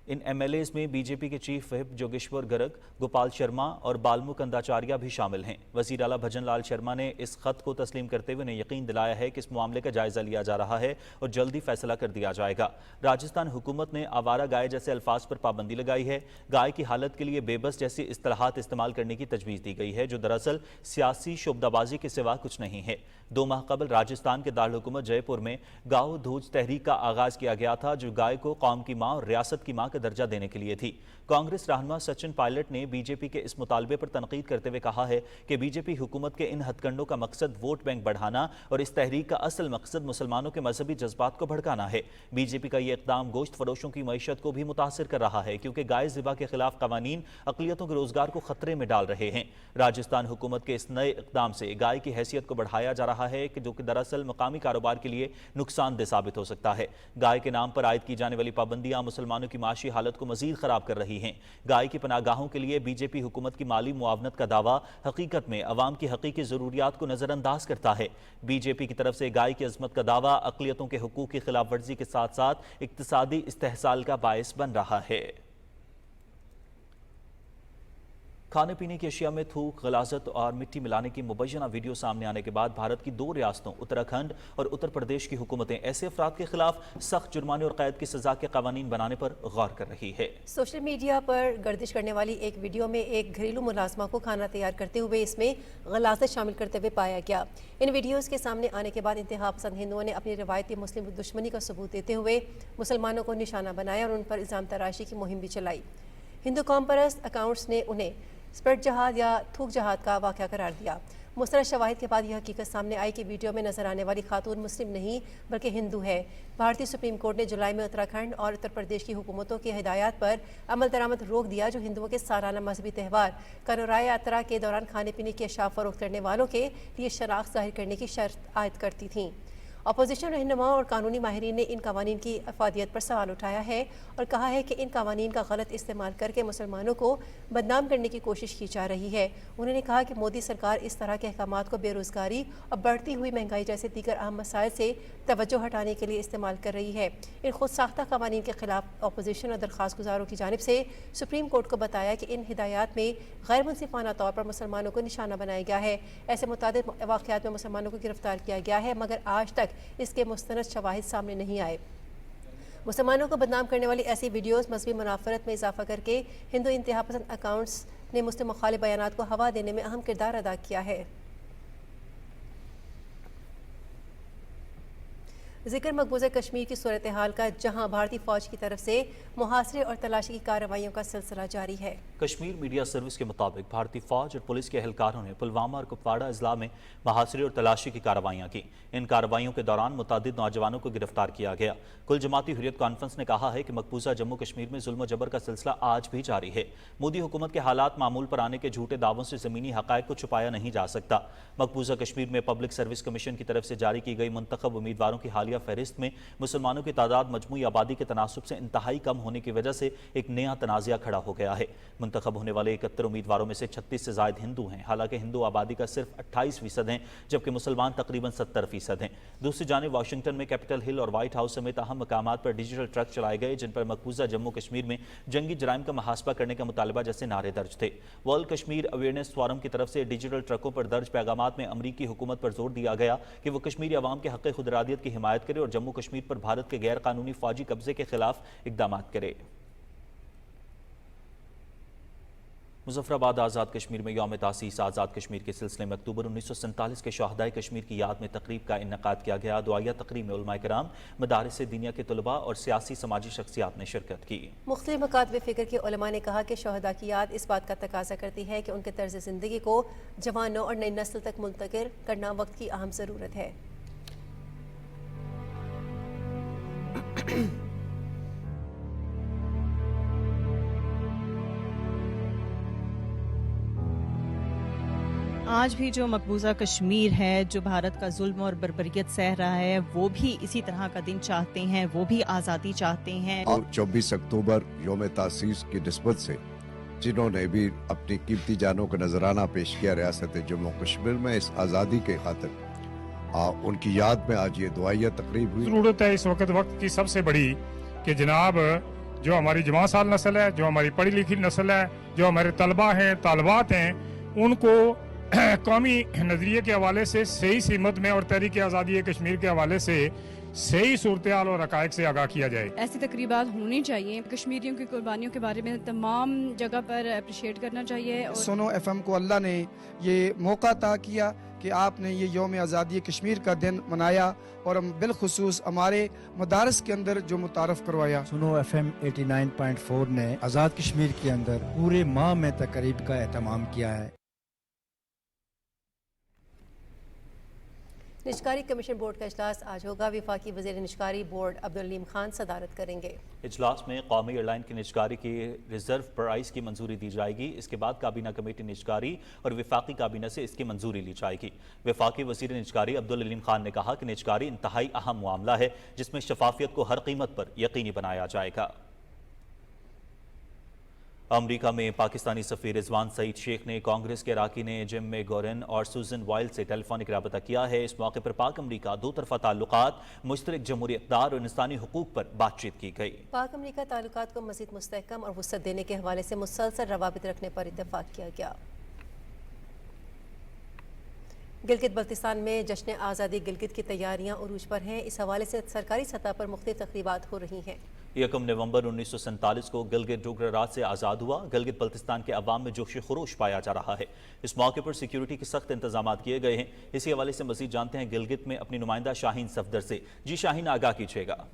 इन एमएलएज में बीजेपी के चीफ व्हिप जोगेश्वर गर्ग, गोपाल शर्मा और बालमु कंदाचार्या भी शामिल हैं। वजीर आला भजन लाल शर्मा ने इस खत को तस्लीम करते हुए उन्हें यकीन दिलाया है कि इस मामले का जायजा लिया जा रहा है और जल्दी फैसला कर दिया जाएगा। राजस्थान हुकूमत ने आवारा गाय जैसे अल्फाज पर पाबंदी लगाई है। गाय की हालत के लिए बेबस जैसी इस्तिलाहात इस्तेमाल करने की तजवीज़ दी गई है, जो दरअसल सियासी शोबदाबाजी के सिवा कुछ नहीं है। 2 माह कबल राजस्थान के दारुल हुकूमत जयपुर में गाओ धूज तहरीक का आगाज किया गया था, जो गाय को कौम की माँ और रियासत की माँ का दर्जा देने के लिए थी। कांग्रेस रहनुमा सचिन पायलट ने बीजेपी के इस मुतालबे पर तनकीद करते हुए कहा है कि बीजेपी हुकूमत के इन हथकंडों का मकसद वोट बैंक बढ़ाना और इस तहरीक का असल मकसद मुसलमानों के मजहबी जज्बात को भड़काना है। बीजेपी का ये इकदाम गोश्त फरोशों की मईशत को भी मुतासिर कर रहा है, क्योंकि गाय ज़िबा के खिलाफ कवानीन अक़लियतों के रोजगार को खतरे में डाल रहे हैं। राजस्थान हुकूमत के इस नए इकदाम से गाय की हैसियत को बढ़ाया जा रहा है, जो कि दरअसल मकामी कारोबार के लिए नुकसानदेह साबित हो सकता है। गाय के नाम पर आयद की जाने वाली पाबंदियां मुसलमानों की माशी हालत को मजीद खराब कर रही हैं। गाय की पनागाहों के लिए बीजेपी हुकूमत की माली मुआवनत का दावा हकीकत में अवाम की हकीकी जरूरियात को नजरअंदाज करता है। बीजेपी की तरफ से गाय की अजमत का दावा अक़लियतों के हुकूक की खिलाफ वर्जी के साथ साथ इक्तिसादी इस्तेहसाल का बायस बन रहा है। खाने पीने की अशिया में थूक, गलाजत और मिट्टी मिलाने की मुबैना वीडियो सामने आने के बाद भारत की 2 रियासतों उत्तराखंड और उत्तर प्रदेश की हुकूमतें ऐसे अफराद के खिलाफ सख्त जुर्माने और कैद की सजा के कवानीन बनाने पर गौर कर रही है। सोशल मीडिया पर गर्दिश करने वाली एक वीडियो में एक घरेलू मुलाजमा को खाना तैयार करते हुए इसमें गलाजत शामिल करते हुए पाया गया। इन वीडियोज़ के सामने आने के बाद इंतहा पसंद हिंदुओं ने अपनी रवायती मुस्लिम दुश्मनी का सबूत देते हुए मुसलमानों को निशाना बनाया और उन पर इल्ज़ाम तराशी की मुहिम भी चलाई। हिंदू कौम परस्त अकाउंट्स ने उन्हें स्प्रेड जहाद या थूक जहाद का वाक़या करार दिया। मुस्तरद शवाहिद के बाद यह हकीकत सामने आई कि वीडियो में नजर आने वाली खातून मुस्लिम नहीं बल्कि हिंदू है। भारतीय सुप्रीम कोर्ट ने जुलाई में उत्तराखंड और उत्तर प्रदेश की हुकूमतों की हिदायत पर अमल दरामद रोक दिया, जो हिंदुओं के सालाना मजहबी त्यौहार करोराय यात्रा के दौरान खाने पीने की अशाया फरोख्त करने वालों के लिए शनाख्त जाहिर करने की शर्त आयद करती थी। अपोजिशन रहनुमा और कानूनी माहिरीन ने इन कवानीन की अफादियत पर सवाल उठाया है और कहा है कि इन कवानीन का गलत इस्तेमाल करके मुसलमानों को बदनाम करने की कोशिश की जा रही है। उन्होंने कहा कि मोदी सरकार इस तरह के अहकामात को बेरोज़गारी और बढ़ती हुई महंगाई जैसे दीगर अहम मसाइल से तवज्जो हटाने के लिए इस्तेमाल कर रही है। इन खुद साख्ता कवानीन के खिलाफ अपोजिशन और दरख्वास्त गुजारों की जानिब से सुप्रीम कोर्ट को बताया कि इन हिदायत में गैर मुनसिफाना तौर पर मुसलमानों को निशाना बनाया गया है। ऐसे मुतादिद वाक़यात में मुसलमानों को गिरफ्तार किया गया है, मगर आज तक इसके मुस्तनद शवाहिद सामने नहीं आए। मुसलमानों को बदनाम करने वाली ऐसी वीडियोस मजहबी मुनाफरत में इजाफा करके हिंदू इंतहा पसंद अकाउंट्स ने मुस्लिम मुखालिफ बयानात को हवा देने में अहम किरदार अदा किया है। जिक्र मकबूजा कश्मीर की सूरत हाल का, जहां भारतीय फौज की तरफ से मुहासरे और तलाशी की कार्रवाइयों का सिलसिला जारी है। कश्मीर मीडिया सर्विस के मुताबिक भारतीय फौज और पुलिस के एहलकारों ने पुलवामा और कुपवाड़ा अजला में मुहासरे और तलाशी की कार्रवाइयाँ की। इन कार्रवाइयों के दौरान मुतअद्दिद नौजवानों को गिरफ्तार किया गया। कुल जमाती हुर्रियत कॉन्फ्रेंस ने कहा है कि मकबूजा जम्मू कश्मीर में जुल्म जबर का सिलसिला आज भी जारी है। मोदी हुकूमत के हालात मामूल पर आने के झूठे दावों से ज़मीनी हक़ाइक़ को छुपाया नहीं जा सकता। मकबूजा कश्मीर में पब्लिक सर्विस कमीशन की तरफ से जारी की गई मुंतखब उम्मीदवारों की हालिया फहरिस्त में मुसलमानों की तादाद मजमूई आबादी के तनासुब से इंतहाई कम होने की वजह से एक नया तनाज़ा खड़ा हो गया है। मुंतखब होने वाले 71 उम्मीदवारों में से 36 से ज़ायद हिंदू हैं। हालांकि हिंदू आबादी का सिर्फ 28% हैं, जबकि मुसलमान तकरीबन 70% हैं। दूसरी जानिब वाशिंगटन में कैपिटल हिल और व्हाइट हाउस समेत अहम मकामात पर डिजिटल ट्रक चलाए गए, जिन पर मकबूजा जम्मू कश्मीर में जंगी जराइम का मुहासबा करने का मुतालबा जैसे नारे दर्ज थे। वर्ल्ड कश्मीर अवेयरनेस फोरम की तरफ से डिजिटल ट्रकों पर दर्ज पैगामात में अमरीकी हुकूमत पर जोर दिया गया कि वो कश्मीरी अवाम के हक़ खुदरादियत की हिमायत करे और जम्मू कश्मीर पर भारत के गैर कानूनी फौजी कब्जे के खिलाफ इकदाम करे। मुजफ्फराबाद आज़ाद कश्मीर में यौम तासीस आज़ाद कश्मीर के सिलसिले में अक्टूबर 1947 के शहदाए कश्मीर की याद में तकरीब का इन्नेकाद किया गया। दुआया तकरीब में उलमाए किराम, मदारिस दीनिया के तलबा और सियासी समाजी शख्सियात ने शिरकत की। मुख्तलिफ मकातब फ़िक्र के उलमा ने कहा कि शहदा की याद इस बात का तकाजा करती है कि उनके तर्ज ज़िंदगी को जवानों और नई नस्ल तक मुंतकिल करना वक्त की अहम ज़रूरत है। आज भी जो मकबूजा कश्मीर है, जो भारत का जुल्म और बर्बरियत सह रहा है, वो भी इसी तरह का दिन चाहते हैं, वो भी आज़ादी चाहते हैं। और 24 अक्टूबर यौम तासीस की निस्बत से जिन्होंने भी अपनी कीमती जानों का नजराना पेश किया रियासत जम्मू कश्मीर में इस आज़ादी के खातिर, उनकी याद में आज ये दुआया तकरीब हुई। जरूरत है इस वक्त की सबसे बड़ी कि जनाब जो हमारी जवान साल नस्ल है, जो हमारी पढ़ी लिखी नस्ल है, जो हमारे तलबा हैं, तालबात हैं, उनको कौमी नज़रिए के हवाले से सही सीमत में और तहरीक आज़ादी कश्मीर के हवाले से सही सूरत हाल और हक़ाइक़ से आगाह किया जाए। ऐसी तकरीबात होनी चाहिए। कश्मीरियों की कुर्बानियों के बारे में तमाम जगह पर अप्रिशिएट करना चाहिए। और सुनो FM को अल्लाह ने ये मौका अता किया कि आपने ये यौम आज़ादी कश्मीर का दिन मनाया और हम बिलखुसूस हमारे मदारस के अंदर जो मुतारफ़ करवाया। सुनो FM 89.4 ने आज़ाद कश्मीर के अंदर पूरे माह में तकरीब का एहतमाम किया है। निजकारी कमीशन बोर्ड का इजलास आज होगा। वफाकी वज़ीर निजकारी बोर्ड अब्दुल अलीम खान सदारत करेंगे। इजलास में कौमी एयरलाइन की निजकारी की रिजर्व प्राइस की मंजूरी दी जाएगी। इसके बाद काबीना कमेटी निजकारी और वफाकी काबीना से इसकी मंजूरी ली जाएगी। वफाकी वज़ीर निजकारी अब्दुल अलीम खान ने कहा कि निजकारी इंतहाई अहम मामला है जिसमें शफाफियत को हर कीमत पर यकीनी बनाया जाएगा। अमरीका में पाकिस्तानी सफ़ीर रिजवान सईद शेख ने कांग्रेस के अराकीन जिम में गोरेन और सूजन वाइल्ड से टेलीफोनिक राबता किया है। इस मौके पर पाक अमरीका दो तरफा ताल्लुकात, मुश्तरक जमहूरी इक़्तिदार और इंसानी हुकूक पर बातचीत की गई। पाक अमरीका ताल्लुकात को मज़ीद मुस्तहकम और वुसअत देने के हवाले से मुसलसल रवाबित रखने पर इत्तेफाक किया गया। गिलगित बल्तिस्तान में जश्न आज़ादी गिलगित की तैयारियां उरूज पर हैं। इस हवाले से सरकारी सतह पर मुख्तलिफ तक़रीबात हो रही हैं। 1 नवंबर 1947 को गिलगित डोगराराज से आज़ाद हुआ। गिलगित बल्तिस्तान के अवाम में जोश खरोश पाया जा रहा है। इस मौके पर सिक्योरिटी के सख्त इंतजाम किए गए हैं। इसी हवाले से मज़ीद जानते हैं गिलगित में अपनी नुमाइंदा शाहीन सफदर से। जी शाहीन, आगाह कीजिएगा।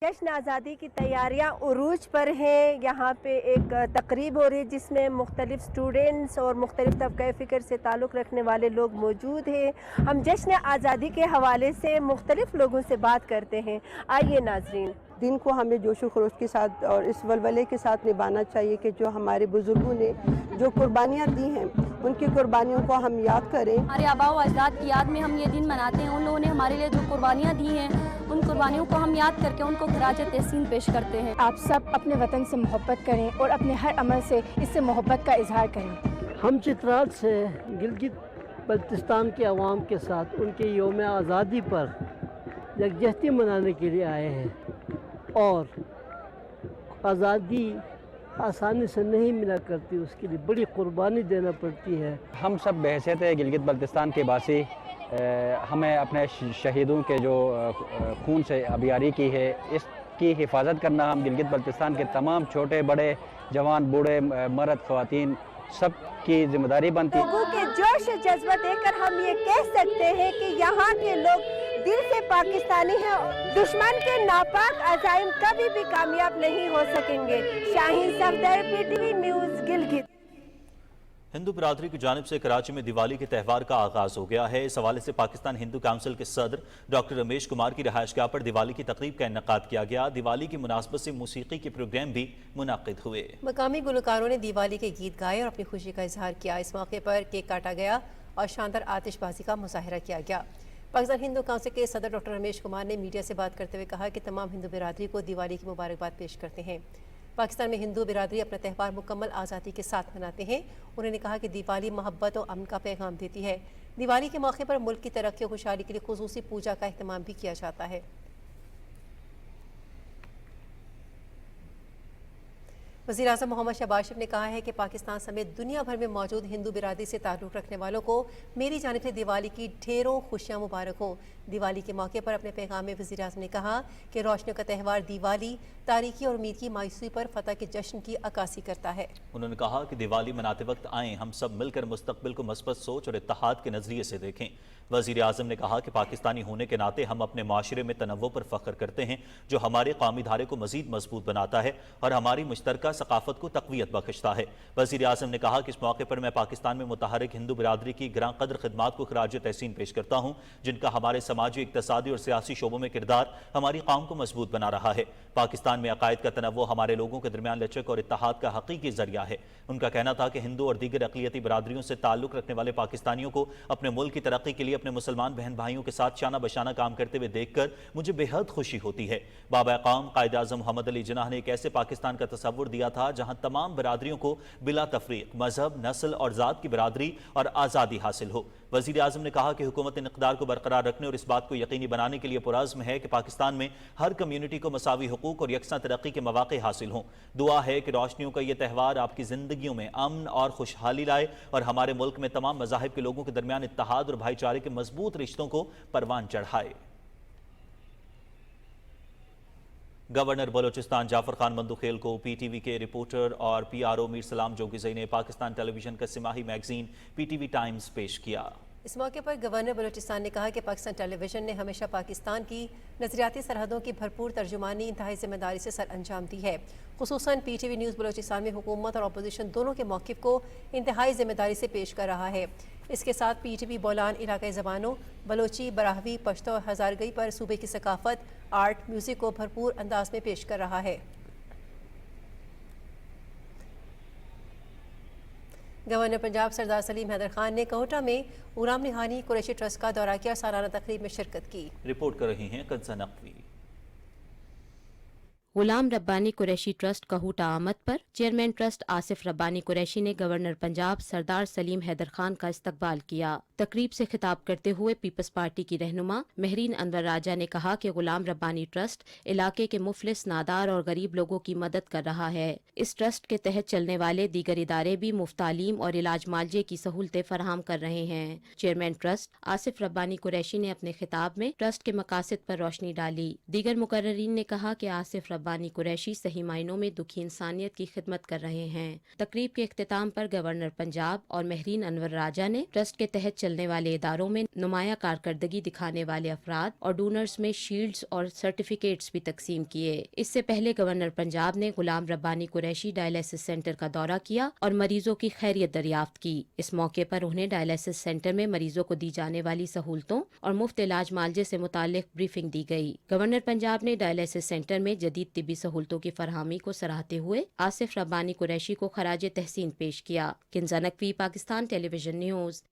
जश्न आज़ादी की तैयारियां उरूज पर हैं। यहाँ पे एक तकरीब हो रही है जिसमें मुख्तलिफ स्टूडेंट्स और मुख्तलिफ तबक़े फ़िक्र से ताल्लुक़ रखने वाले लोग मौजूद हैं। हम जश्न आज़ादी के हवाले से मुख्तलिफ लोगों से बात करते हैं। आइए नाज़रीन, दिन को हमें जोश खरोश के साथ और इस वलवले के साथ निभाना चाहिए कि जो हमारे बुजुर्गों ने जो कुर्बानियाँ दी हैं उनकी कुर्बानियों को हम याद करें। हमारे आबा व अजदाद की याद में हम ये दिन मनाते हैं। उन लोगों ने हमारे लिए जो कुर्बानियाँ दी हैं उन कुर्बानियों को हम याद करके उनको खराज तहसीन पेश करते हैं। आप सब अपने वतन से मोहब्बत करें और अपने हर अमल से इससे मोहब्बत का इजहार करें। हम चित्राल से गिलगित बल्तिस्तान के अवाम के साथ उनके यौम आज़ादी पर यकजहती मनाने के लिए आए हैं और आज़ादी आसानी से नहीं मिला करती, उसके लिए बड़ी कुर्बानी देना पड़ती है। हम सब बहैसियत गिलगित बल्तिस्तान के बासी हमें अपने शहीदों के जो खून से आबियारी की है इसकी हिफाजत करना हम गिलगित बल्तिस्तान के तमाम छोटे बड़े जवान बूढ़े मर्द ख़वातीन सब की जिम्मेदारी बनती है। लोगों के जोश जज्बा देखकर हम ये कह सकते हैं कि यहाँ के लोग दिल से पाकिस्तानी हैं। दुश्मन के नापाक अज़ाइम कभी भी कामयाब नहीं हो सकेंगे। Shaheen Safdar, PTV news, Gilgit. हिंदू बरादरी की जानिब से कराची में दिवाली के त्यौहार का आगाज हो गया है। इस हवाले से पाकिस्तान हिंदू काउंसिल के सदर डॉक्टर रमेश कुमार की रिहाइशगाह पर दिवाली की तकरीब का इनेकाद किया गया। दिवाली की मुनासबत से मौसीकी के प्रोग्राम भी मुनाकिद हुए। मकामी गुलकारों ने दिवाली के गीत गाए और अपनी खुशी का इजहार किया। इस मौके पर केक काटा गया और शानदार आतिशबाजी का मुजाहरा किया गया। पाकिस्तान हिंदू काउंसिल के सदर डॉक्टर रमेश कुमार ने मीडिया से बात करते हुए कहा कि तमाम हिंदू बिरादरी को दिवाली की मुबारकबाद पेश करते हैं। पाकिस्तान में हिंदू बिरादरी अपना त्यौहार मुकम्मल आज़ादी के साथ मनाते हैं। उन्होंने कहा कि दिवाली मोहब्बत और अमन का पैगाम देती है। दिवाली के मौके पर मुल्क की तरक्की और खुशहाली के लिए खुसूसी पूजा का अहतमाम भी किया जाता है। वज़ीर आज़म मोहम्मद शहबाज शरीफ ने कहा है कि पाकिस्तान समेत दुनिया भर में मौजूद हिंदू बिरादरी से ताल्लुक़ रखने वालों को मेरी जानिब से दिवाली की ढेरों खुशियाँ मुबारक हो। दिवाली के मौके पर अपने पैगाम में वज़ीर आज़म ने कहा कि रोशनियों का त्यौहार दिवाली तारीकी और उम्मीद की मायूसी पर फतह के जश्न की अक्कासी करता है। उन्होंने कहा कि दिवाली मनाते वक्त आएँ हम सब मिलकर मुस्तकबिल को मस्बत सोच और इत्तेहाद के नज़रिए से देखें। वज़ीर आज़म ने कहा कि पाकिस्तानी होने के नाते हम अपने माशरे में तनव्वुर पर फ़ख्र करते हैं जो हमारे कौमी धारे को मज़ीद मजबूत बनाता है और हमारी मुश्तरका सकाफत को तक़वियत बख्शता है। वज़ीर आज़म ने कहा कि इस मौके पर मैं पाकिस्तान में मुतहरिक हिंदू बिरादरी की ग्रां कदर खिदमात को खराज तहसीन पेश करता हूँ जिनका हमारे समाजी, इक़्तिसादी और सियासी शोबों में किरदार हमारी कौम को मजबूत बना रहा है। पाकिस्तान में अकायद का तनव्वुर हमारे लोगों के दरमियान लचक और इत्तेहाद का हकीकी ज़रिया है। उनका कहना था कि हिंदू और दीगर अक़लियती बिरादरियों से ताल्लुक़ रखने वाले पाकिस्तानियों को अपने मुल्क की तरक्की के लिए अपने मुसलमान बहन भाइयों के साथ शाना बशाना काम करते हुए देखकर मुझे बेहद खुशी होती है। बाबा कौम कायद आज़म मोहम्मद अली जिन्नाह ने एक ऐसे पाकिस्तान का तस्वुर दिया दिया था, जहां तमाम बरादरियों को बिला तफरीक मजहब, नस्ल और ज़ात की बरादरी और आज़ादी हासिल हो। वज़ीर आज़म ने कहा कि हुकूमत इक़्तिदार को बरकरार रखने और इस बात को यकीनी बनाने के लिए पुरज़्म है कि पाकिस्तान में हर कम्यूनिटी को मसावी हुकूक और यकसा तरक्की के मौक़े हासिल हों। दुआ है कि रोशनियों का यह त्यौहार आपकी ज़िंदगियों में अमन और खुशहाली लाए और हमारे मुल्क में तमाम मज़ाहिब के लोगों के दरमियान इत्तेहाद और भाईचारे के मजबूत रिश्तों को परवान चढ़ाए। गवर्नर बलोचिस्तान जाफर खान मंदुखेल को PTV के रिपोर्टर और PRO मीर सलाम जोगिज़ई ने पाकिस्तान टेलीविजन का सिमाही मैगजीन PTV टाइम्स पेश किया। इस मौके पर गवर्नर बलोचिस्तान ने कहा कि पाकिस्तान टेलीविजन ने हमेशा पाकिस्तान की नज़रियाती सरहदों की भरपूर तर्जुमानी इंतहाई जिम्मेदारी से सर अंजाम दी है। खुसूसन PTV न्यूज़ बलोचिस्तान में हुकूमत और अपोजिशन दोनों के मौक़िफ़ को इंतहाई जिम्मेदारी से पेश कर रहा है। इसके साथ PTV बोलान इलाकाई ज़बानों बलोची, बराहवी, पश्तो और हज़ारगई पर सूबे की सकाफत, आर्ट, म्यूज़िक को भरपूर अंदाज में पेश कर रहा है। गवर्नर पंजाब सरदार सलीम हैदर खान ने कोहटा में गुलाम निहानी कुरैशी ट्रस्ट का दौरा किया और सालाना तकरीब में शिरकत की। रिपोर्ट कर रही हैं कंसा नकवी। गुलाम रब्बानी कुरैशी ट्रस्ट कहूटा आमद पर चेयरमैन ट्रस्ट आसिफ रब्बानी कुरैशी ने गवर्नर पंजाब सरदार सलीम हैदर खान का इस्तकबाल किया। तकरीब से खिताब करते हुए पीपल्स पार्टी की रहनुमा महरीन अनवर राजा ने कहा कि गुलाम रब्बानी ट्रस्ट इलाके के मुफलिस, नादार और गरीब लोगों की मदद कर रहा है। इस ट्रस्ट के तहत चलने वाले दीगर इदारे भी मुफ्त तालीम और इलाज मालजे की सहूलतें फराहम कर रहे हैं। चेयरमैन ट्रस्ट आसिफ रब्बानी कुरैशी ने अपने खिताब में ट्रस्ट के मकासद पर रोशनी डाली। दीगर मुकर्ररीन ने कहा कि आसिफ रब्बानी कुरैशी सही मायनों में दुखी इंसानियत की खिदमत कर रहे हैं। तकरीब के इख्तिताम पर गवर्नर पंजाब और महरीन अनवर राजा ने ट्रस्ट के तहत चलने वाले इदारों में नुमाया कारकर्दगी दिखाने वाले अफराद और डोनर्स में शील्ड्स और सर्टिफिकेट्स भी तकसीम किए। इससे पहले गवर्नर पंजाब ने गुलाम रब्बानी कुरैशी डायलिसिस सेंटर का दौरा किया और मरीजों की खैरियत दरियाफ्त की। इस मौके पर उन्हें डायलिसिस सेंटर में मरीजों को दी जाने वाली सहूलतों और मुफ्त इलाज मालजे से मुताल्लिक ब्रीफिंग दी गई। गवर्नर पंजाब ने डायलिसिस सेंटर में जदीद तिब्बी सहूलतों की फरहमी को सराहते हुए आसिफ रब्बानी कुरैशी को खराज तहसीन पेश किया। Kinza Naqvi, Pakistan television news.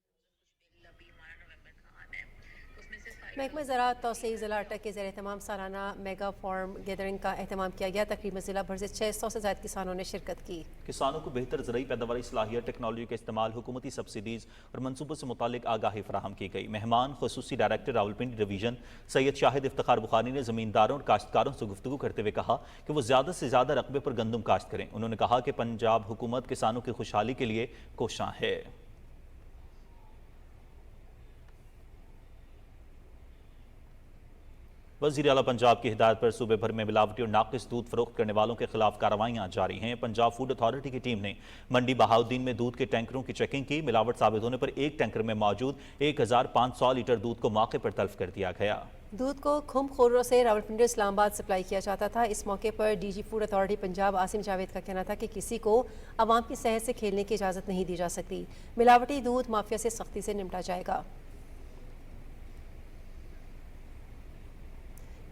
महकमा ज़राअत तौसीफ़ ज़िला अटक के ज़ेर एहतमाम सालाना मेगा फार्म गैदरिंग का एहतमाम किया गया। तकरीबन ज़िला भर से 600 से ज़ायद किसानों ने शिरकत की। किसानों को बेहतर ज़रूरी पैदावारी सलाहियत, टेक्नोलॉजी का इस्तेमाल, हुकूमती सब्सिडीज़ और मनसूबों से मुतालिक आगाही फराहम की गई। मेहमान खुसूसी डायरेक्टर रावलपिंडी डिवीज़न सैयद शाहिद इफ्तिखार बुखारी ने ज़मींदारों और काश्तकारों से गुफ्तगू करते हुए कहा कि वो ज़्यादा से ज़्यादा रकबे पर गंदम काश्त करें। उन्होंने कहा कि पंजाब हुकूमत किसानों की खुशहाली के लिए कोशां है। वज़ीर आला पंजाब की हिदायत पर सूबे भर में मिलावटी और नाकिस दूध फरोख्त करने वालों के खिलाफ कार्रवाइयाँ जारी हैं। पंजाब फूड अथॉरिटी की टीम ने मंडी बहाउद्दीन में दूध के टैंकरों की चेकिंग की। मिलावट साबित होने पर एक टैंकर में मौजूद 1500 लीटर दूध को मौके पर तल्फ कर दिया गया। दूध को खुमखोरों से रावलपिंडी इस्लामाबाद सप्लाई किया जाता था। इस मौके पर DG food authority Punjab Asim Javed का कहना था कि किसी को आवाम की सेहत से खेलने की इजाज़त नहीं दी जा सकती। मिलावटी दूध माफिया से सख्ती से निपटा जाएगा।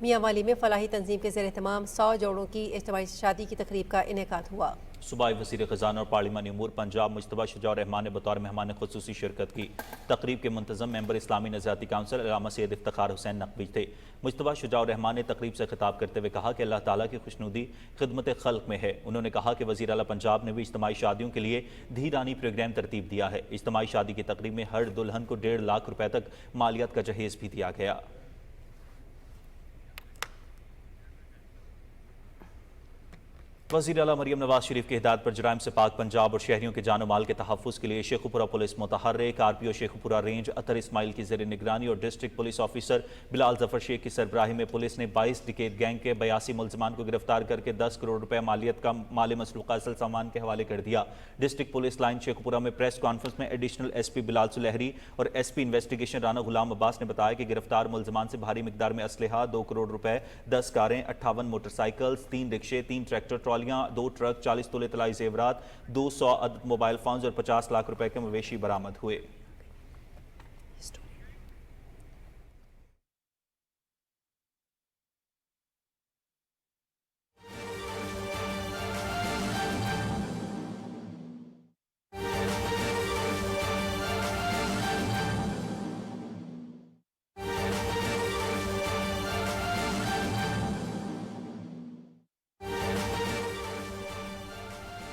मियांवाली में फलाही तंजीम के ज़ेर एहतमाम 100 जोड़ों की इज्तिमाई शादी की तकरीब का इनेकाद हुआ। सूबाई वज़ीर ख़जाना और पार्लिमानी उमूर पंजाब मुज्तबा शुजा रहमान ने बतौर मेहमान खुसूसी शिरकत की। तकरीब के मुंतज़म मेंबर इस्लामी नज़रियाती काउंसिल अल्लामा सैयद इफ्तिखार हुसैन नकवी थे। मुज्तबा शुजा रहमान ने तकरीब से खिताब करते हुए कहा कि अल्लाह ताला की खुशनुदी खिदमत खल्क में है। उन्होंने कहा कि वज़ीर आला पंजाब ने भी इज्तिमाई शादियों के लिए धीरानी प्रोग्राम तरतीब दिया है। इज्तिमाई शादी की तकरीब में हर दुल्हन को 1.5 लाख रुपए तक मालियात का जहेज़ भी दिया गया। वज़ीर आला मरियम नवाज शरीफ की हिदायत पर जराइम से पाक पंजाब और शहरियों के जान माल के तहफ़्फ़ुज़ के लिए शेखुपुरा पुलिस मुतहर्रिक। RPO शेखुपुरा रेंज अतर इस्माइल की ज़ेर निगरानी और district police officer Bilal Zafar Sheikh की सरबराही में पुलिस ने 22 डिकेट गैंग के 82 मुलजमान को गिरफ्तार करके 10 करोड़ रुपए मालियत का माल मसरूक़ा असल सामान के हवाले कर दिया। डिस्ट्रिक्ट पुलिस लाइन शेखुपुरा में प्रेस कॉन्फ्रेंस में एडिशनल SP बिलाल सुलहरी और SP इन्वेस्टिगेशन राना गुलाम अब्बास ने बताया कि गिरफ्तार मुलजमान से भारी मिकदार में असलहा, 2 करोड़ रुपए, 10 कारें, 58 मोटरसाइकिल्स, 3 रिक्शे, 3 ट्रैक्टर ट्रॉलियाँ, 2 ट्रक, 40 तोले तलाई जेवरात, 200 अदद मोबाइल फोन्स और 50 लाख रुपए के मवेशी बरामद हुए।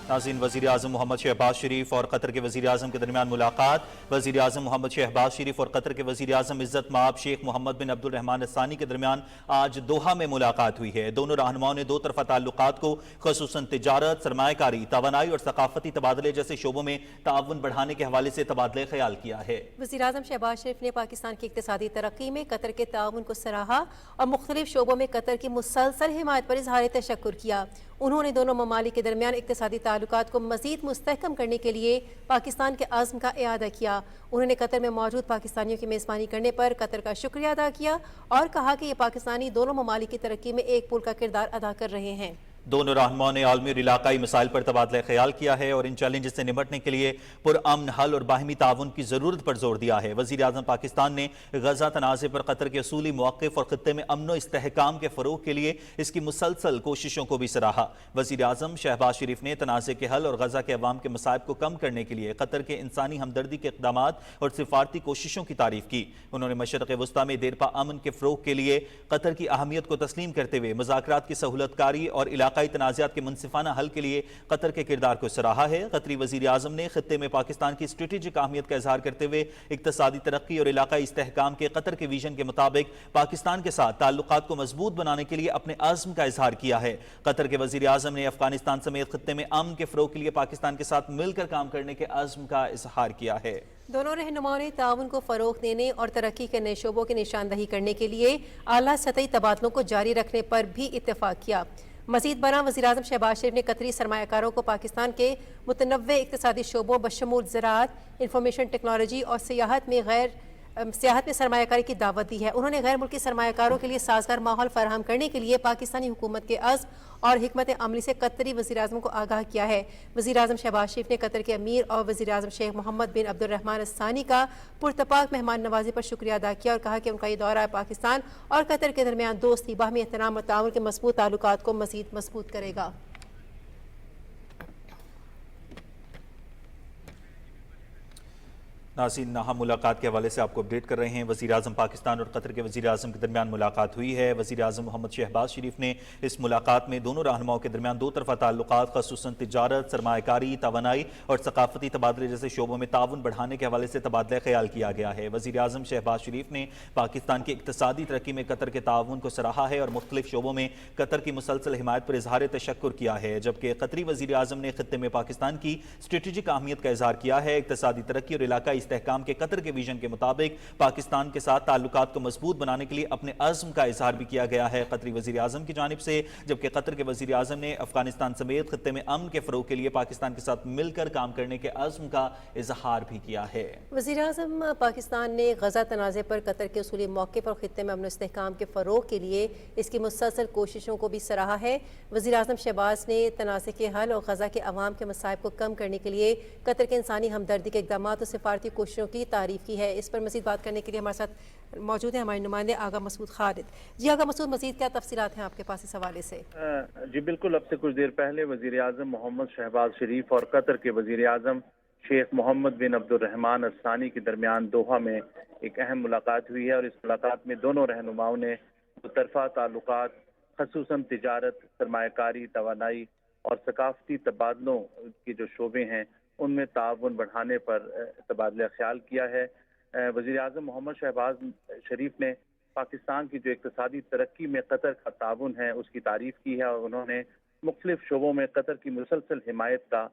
नाज़रीन, वज़ीर आज़म मोहम्मद शहबाज शरीफ और कतर के वज़ीर आज़म के दरमियान मुलाकात। वज़ीर आज़म मोहम्मद शहबाज शरीफ और कतर के वज़ीर आज़म इज़्ज़त माब शेख मोहम्मद बिन अब्दुल रहमान अस्सानी के दरमियान आज दोहा में मुलाकात हुई है। दोनों रहनुमाओं ने दो तरफ़ा ताल्लुकात को ख़ुसूसन तिजारत, सरमायाकारी, तवानाई और सकाफती तबादले जैसे शोबों में ताउन बढ़ाने के हवाले से तबादले ख्याल किया है। वज़ीर आज़म शहबाज शरीफ ने पाकिस्तान की इक़्तिसादी तरक्की में कतर के ताउन को सराहा और मुख्तलिफ शोबों में कतर की मुसलसल हिमायत पर इज़हार तशक्कुर किया। उन्होंने दोनों ममालिक के दरमियान इक़्तिसादी ताल्लुकात को मज़ीद मुस्तहकम करने के लिए पाकिस्तान के अज़्म का इआदा किया। उन्होंने कतर में मौजूद पाकिस्तानियों की मेज़बानी करने पर कतर का शुक्रिया अदा किया और कहा कि ये पाकिस्तानी दोनों ममालिक की तरक्की में एक पुल का किरदार अदा कर रहे हैं। दोनों रहनुमाओं ने आलमी और इलाकाई मसाइल पर तबादला ख्याल किया है और इन चैलेंज से निपटने के लिए पुरअमन हल और बाहमी ताउन की ज़रूरत पर जोर दिया है। वज़ीर आज़म पाकिस्तान ने गजा तनाज़े पर कतर के असूली मौक़िफ़ और ख़ित्ते में अमन और इस्तेहकाम के फ़रोग़ के लिए इसकी मुसलसल कोशिशों को भी सराहा। वज़ीर आज़म शहबाज शरीफ ने तनाज़े के हल और गजा के अवाम के मसाइब को कम करने के लिए कतर के इंसानी हमदर्दी के इक़दामात और सिफारती कोशिशों की तारीफ़ की। उन्होंने मशरक़ वस्ता में देरपा अमन के फ़रोग़ के लिए कतर की अहमियत को तस्लीम करते हुए मुज़ाकरात की सहूलतकारी और इलाकाई तनाज़ात के मुनसिफाना हल के लिए कतर के किरदार को सराहा है। कतरी वज़ीर आज़म ने खित्ते में पाकिस्तान की स्ट्रेटेजिक अहमियत का इज़हार करते हुए इक़्तिसादी तरक्की और इलाकाई इस्तेहकाम के कतर के विजन के मुताबिक पाकिस्तान के साथ ताल्लुकात को मजबूत बनाने के लिए अपने आज़म का इज़हार किया है। कतर के वज़ीर आज़म ने अफगानिस्तान समेत खित्ते में अमन के फ़रोग़ के लिए पाकिस्तान के साथ मिलकर काम करने के आज़म का इज़हार किया है। दोनों रहनुमाओं ने ताउन को फ़रोग़ देने और तरक्की के नए शोबों की निशानदही करने के लिए आला सतही तबादलों को जारी रखने पर भी इत्तेफाक किया। मज़ीद बरां वज़ीर आज़म शहबाज शरीफ ने कतरी सरमायाकारों को पाकिस्तान के मुतनव्वे इक़्तिसादी शोबों बशमूल ज़राअत, इंफॉर्मेशन टेक्नोलॉजी और सियाहत में सरमायाकारी की दावत दी है। उन्होंने गैर मुल्की सरमायाकारों के लिए साजगार माहौल फराहम करने के लिए पाकिस्तानी हुकूमत के अज़्म और हिकमत अमली से कतरी वज़ीर आज़म को आगाह किया है। वज़ीर आज़म शहबाज शरीफ ने कतर के अमीर और वज़ीर आज़म शेख मोहम्मद बिन अब्दुल रहमान अस्सानी का पुरतपाक मेहमान नवाजी पर शुक्रिया अदा किया और कहा कि उनका ये दौरा पाकिस्तान और कतर के दरमियान दोस्ती, बाहमी एहतराम और ताउन के मज़बूत ताल्लुकात को मज़ीद मज़बूत करेगा। नाज़रीन, हम मुलाकात के हवाले से आपको अपडेट कर रहे हैं। वज़ीर आज़म पाकिस्तान और कतर के वज़ीर आज़म के दरमियान मुलाकात हुई है। वज़ीर आज़म मोहम्मद शहबाज शरीफ ने इस मुलाकात में दोनों रहनुमाओं के दरमियान दो तरफ़ा ताल्लुकात ख़ुसूसन तिजारत, सरमायाकारी, तवानाई और सकाफती तबादले जैसे शोबों में ताउन बढ़ाने के हवाले से तबादला ख्याल किया गया है। वज़ीर आज़म शहबाज शरीफ ने पाकिस्तान की इक़्तिसादी तरक्की में कतर के ताउन को सराहा है और मुख्तलिफ शोबों में कतर की मुसलसल हिमायत पर इज़हार तशक्कुर किया है, जबकि कतरी वज़ीर आज़म ने खित्ते में पाकिस्तान की स्ट्रेटेजिक अहमियत का इज़हार किया है। इक़्तिसादी तरक्की और इलाकाई इस्तेहकाम के कतर के विजन के मुताबिक पाकिस्तान के साथ ताल्लुकात को मजबूत बनाने के लिए अपने अज़्म का इज़हार भी किया गया है कतरी वज़ीर आज़म की जानिब से, जबकि कतर के वज़ीर आज़म ने अफगानिस्तान समेत खित्ते में अमन के फ़रोग़ के लिए पाकिस्तान के साथ मिलकर काम करने के अज़्म का इज़हार भी किया है। वज़ीर आज़म पाकिस्तान ने गजा तनाज़े पर कतर के उसूली मौक़िफ़ और खित्ते में अमन और इस्तेहकाम के फ़रोग़ के लिए इसकी मुसलसल कोशिशों को भी सराहा है। वज़ीर आज़म शहबाज ने तनाज़े के हल और गजा के अवाम के मसाइब को कम करने के लिए कतर के इंसानी हमदर्दी के इक़दामात और सिफारती कोशिशों की तारीफ़ की है। इस पर मज़ीद बात करने के लिए हमारे साथ मौजूद है हमारे नुमाइंदे आगा मसूद खालिद। जी आगा मसूद, मज़ीद क्या तफसीलात हैं आपके पास इस हवाले से? जी बिल्कुल, अब से कुछ देर पहले वज़ीर आज़म मोहम्मद शहबाज शरीफ और कतर के वज़ीर आज़म शेख मोहम्मद बिन अब्दुल रहमान अस्सानी के दरमियान दोहा में एक अहम मुलाकात हुई है और इस मुलाकात में दोनों रहनुमाओं ने तरफ़ा ताल्लुकात ख़ुसूसन तिजारत, सरमायाकारी, तवानाई और सकाफती तबादलों के जो शोबे हैं उनमें ताउन बढ़ाने पर तबादला ख्याल किया है। वज़ीर आज़म मोहम्मद शहबाज शरीफ ने पाकिस्तान की जो इक़्तिसादी तरक्की में कतर का ताउन है उसकी तारीफ़ की है और उन्होंने मुख्तलिफ शोबों में कतर की मुसलसल हिमायत का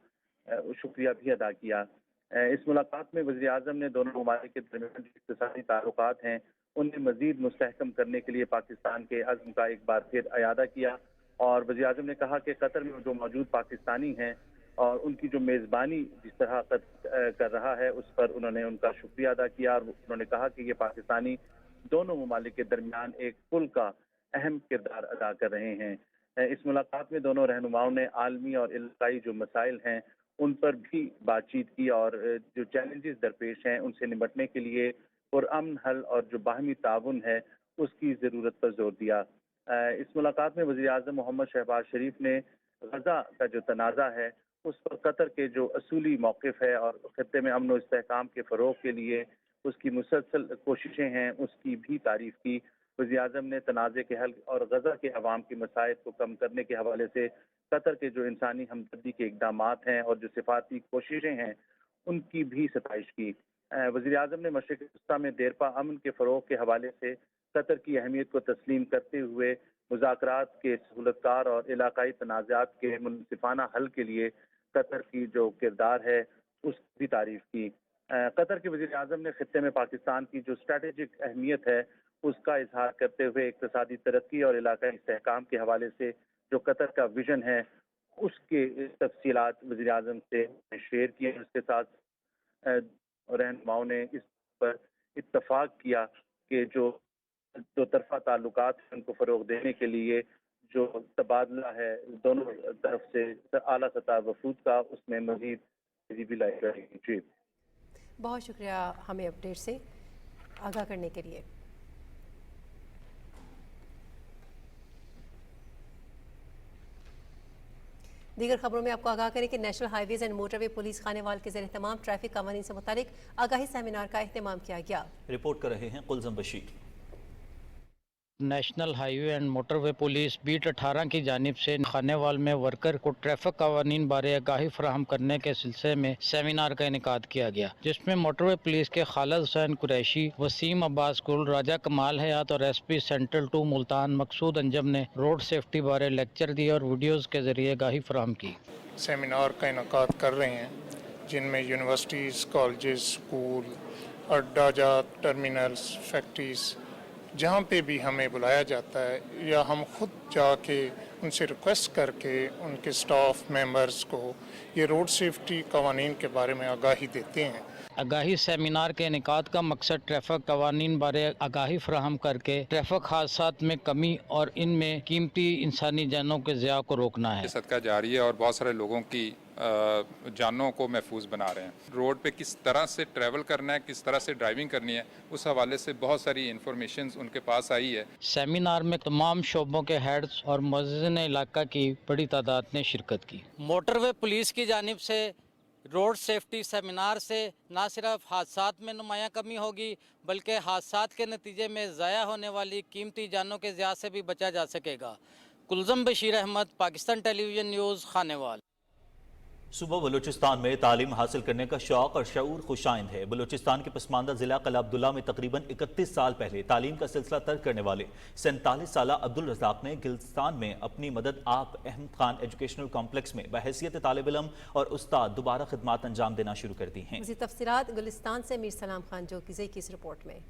शुक्रिया भी अदा किया। इस मुलाकात में वज़ीर आज़म ने दोनों ममालिक के दरमियान जो इक़्तिसादी ताल्लुकात हैं उन्हें मज़ीद मुस्तहकम करने के लिए पाकिस्तान के अज़्म का एक बार फिर इआदा किया और वज़ीर आज़म ने कहा कि कतर में जो मौजूद पाकिस्तानी हैं और उनकी जो मेज़बानी जिस तरह कर रहा है उस पर उन्होंने उनका शुक्रिया अदा किया और उन्होंने कहा कि ये पाकिस्तानी दोनों ममालिक के दरमियान एक पुल का अहम किरदार अदा कर रहे हैं। इस मुलाकात में दोनों रहनुमाओं ने आलमी और इलाकाई जो मसाइल हैं उन पर भी बातचीत की और जो चैलेंजेस दरपेश हैं उनसे निपटने के लिए पुरअमन हल और जो बाहमी ताउन है उसकी ज़रूरत पर जोर दिया। इस मुलाकात में वज़ीर आज़म मोहम्मद शहबाज शरीफ ने गजा का जो तनाज़ा है उस पर कतर के जो असूली मौक़िफ़ है और खित्ते में अमन और इस्तेहकाम के फ़रोग़ के लिए उसकी मुसलसल कोशिशें हैं उसकी भी तारीफ़ की वज़ीर-ए-आज़म ने तनाज़े के हल और गजा के अवाम की मसाइल को कम करने के हवाले से कतर के जो इंसानी हमदर्दी के इक़दामात हैं और जो सिफारती कोशिशें हैं उनकी भी सताइश की। वज़ीर-ए-आज़म ने मशरिक़ वस्ता में देरपा अमन के फ़रोग़ के हवाले से कतर की अहमियत को तस्लीम करते हुए मुज़ाकरात के सहूलतकार और इलाकाई तनाज़ात के मुनसिफ़ाना हल के लिए कतर की जो किरदार है उसकी भी तारीफ़ की। कतर के वज़ीर-ए-आज़म ने खित्ते में पाकिस्तान की जो स्ट्रैटेजिक अहमियत है उसका इजहार करते हुए इक़्तिसादी तरक्की और इलाकाई इस्तेहकाम के हवाले से जो कतर का विजन है उसके तफसीलात वज़ीर-ए-आज़म से शेयर किए। उसके साथ रहनुमाओं ने इस पर इत्तफाक किया कि जो दो तरफा ताल्लुकात हैं उनको फ़रोग़ देने के लिए जो तबादला है दोनों तरफ से आला सतह वफूद का उसमें मज़ीद तेज़ी भी लाई जाएगी। जी बहुत शुक्रिया हमें अपडेट से आगाह करने के लिए। दीगर खबरों में आपको आगाह करें कि national highways and motorway police Khanewal के ज़ेर तमाम ट्रैफिक कानून से मुतालिक आगाही सेमिनार का अहतमाम किया गया। रिपोर्ट कर रहे हैं Kulzam Bashir. National highway and motorway police beat 18 की जानिब से खानेवाल में वर्कर को ट्रैफिक कानून बारे आगाही फराहम करने के सिलसिले में सेमिनार का इनेकाद किया गया, जिसमें मोटरवे पुलिस के खालिद हुसैन कुरैशी, वसीम अब्बास गुल, राजा कमाल हयात और SP सेंट्रल 2 मुल्तान मकसूद अंजम ने रोड सेफ्टी बारे लेक्चर दिए और वीडियोज़ के जरिए आगाही फराहम की। सेमिनार का इनेकाद कर रहे हैं जिनमें यूनिवर्सिटीज़, कॉलेजेस, स्कूल, अड्डा जात, टर्मिनल्स, फैक्ट्रीज जहाँ पे भी हमें बुलाया जाता है या हम खुद जाके उनसे रिक्वेस्ट करके उनके स्टाफ मेंबर्स को ये रोड सेफ्टी कवानीन के बारे में आगाही देते हैं। आगाही सेमिनार के इनेकाद का मकसद ट्रैफिक कवानीन बारे आगाही फराहम करके ट्रैफिक हादसात में कमी और इनमें कीमती इंसानी जानों के ज़िया को रोकना है। सदका जारी है और बहुत सारे लोगों की जानों को महफूज बना रहे हैं। रोड पे किस तरह से ट्रैवल करना है, किस तरह से ड्राइविंग करनी है, उस हवाले से बहुत सारी इंफॉर्मेशन उनके पास आई है। सेमिनार में तमाम शोबों के हेड्स और मुअज़्ज़िन इलाका की बड़ी तादाद ने शिरकत की। मोटरवे पुलिस की जानिब से रोड सेफ्टी सेमिनार से न सिर्फ हादसात में नुमायाँ कमी होगी बल्कि हादसात के नतीजे में ज़ाया होने वाली कीमती जानों के ज़िया से भी बचा जा सकेगा। कुलज़म बशीर अहमद, पाकिस्तान टेलीविज़न न्यूज़, खानेवाल। सुबह बलूचिस्तान में तालीम हासिल करने का शौक़ और शऊर खुशाइंद है। बलूचिस्तान के पसमानदा ज़िला कला अब्दुल्ला में तकरीबन 31 साल पहले तालीम का सिलसिला तर्क करने वाले 47 साला अब्दुल रज़ाक ने गिलस्तान में अपनी मदद आप अहमद खान एजुकेशनल कॉम्प्लेक्स में बहैसियत तालिब इल्म और उस्ताद दोबारा खिदमात अंजाम देना शुरू कर दी हैं। मज़ीद तफसीलात गुलिस्तान से मीर सलाम खान जोकीज़ई की इस रिपोर्ट में।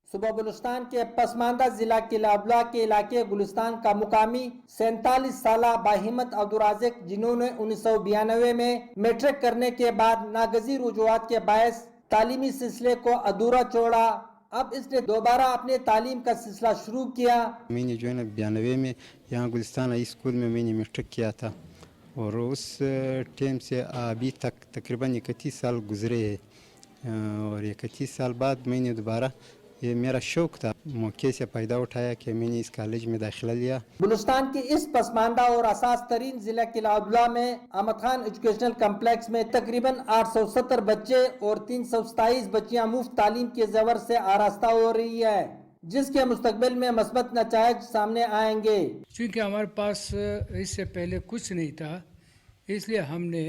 सुबह बलूचिस्तान के पसमानदा जिला किला अब्दुल्ला के इलाके गुलिस्तान का मुकामी 47 साला बाहिमत अब्दुल राज़िक, जिन्होंने 1992 में मैट्रिक करने के बाद नागजीर रुजुआत के बायस तालीमी सिलसिले को अधूरा छोड़ा, अब इसने दोबारा अपने तालीम का सिलसिला शुरू किया। मैंने जो है ना 92 में यहाँ गुलिस्तान हाई स्कूल में मैंने मैट्रिक किया था और उस टाइम से अभी तक तकरीबन 31 साल गुजरे हैं और 31 साल बाद मैंने दोबारा, ये मेरा शौक था, मौके से फ़ायदा उठाया कि मैंने इस कॉलेज में दाखिला लिया। बलूचिस्तान के इस पसमानदा और असास तरीन जिला किला अब्दुल्ला में अहमद खान एजुकेशनल कम्प्लेक्स में तकरीबन 870 बच्चे और 327 बच्चियां मुफ्त तालीम के ज़वर से आरास्ता हो रही है, जिसके मुस्तकबिल में मस्बत नताइज सामने आएंगे। चूँकि हमारे पास इससे पहले कुछ नहीं था, इसलिए हमने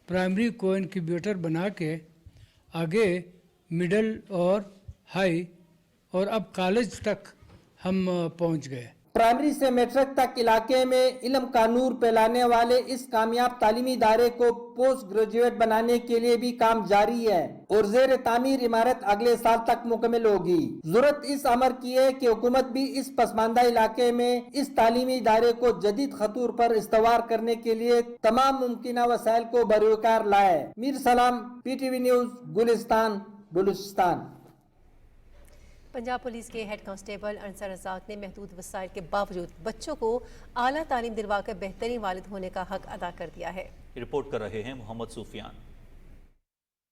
प्राइमरी को इनक्यूबेटर बना के आगे मिडल और हाई और अब कॉलेज तक हम पहुंच गए। प्राइमरी से मैट्रिक तक इलाके में इल्म का नूर फैलाने वाले इस कामयाब तालीमी इदारे को पोस्ट ग्रेजुएट बनाने के लिए भी काम जारी है और ज़ेर तामीर इमारत अगले साल तक मुकम्मल होगी। जरूरत इस अमर की है कि हुकूमत भी इस पसमानदा इलाके में इस तालीमी इदारे को जदीद खतूर पर इस्तवार करने के लिए तमाम मुमकिन वसाइल को बरकार लाए। Mir Salam, PTV news, Gulistan, Balochistan. Punjab police के हेड कांस्टेबल अंसर रज़ाक ने महदूद वसाइल के बावजूद बच्चों को आला तालीम दिलवाकर बेहतरीन वालिद होने का हक अदा कर दिया है। रिपोर्ट कर रहे हैं मोहम्मद सूफियान।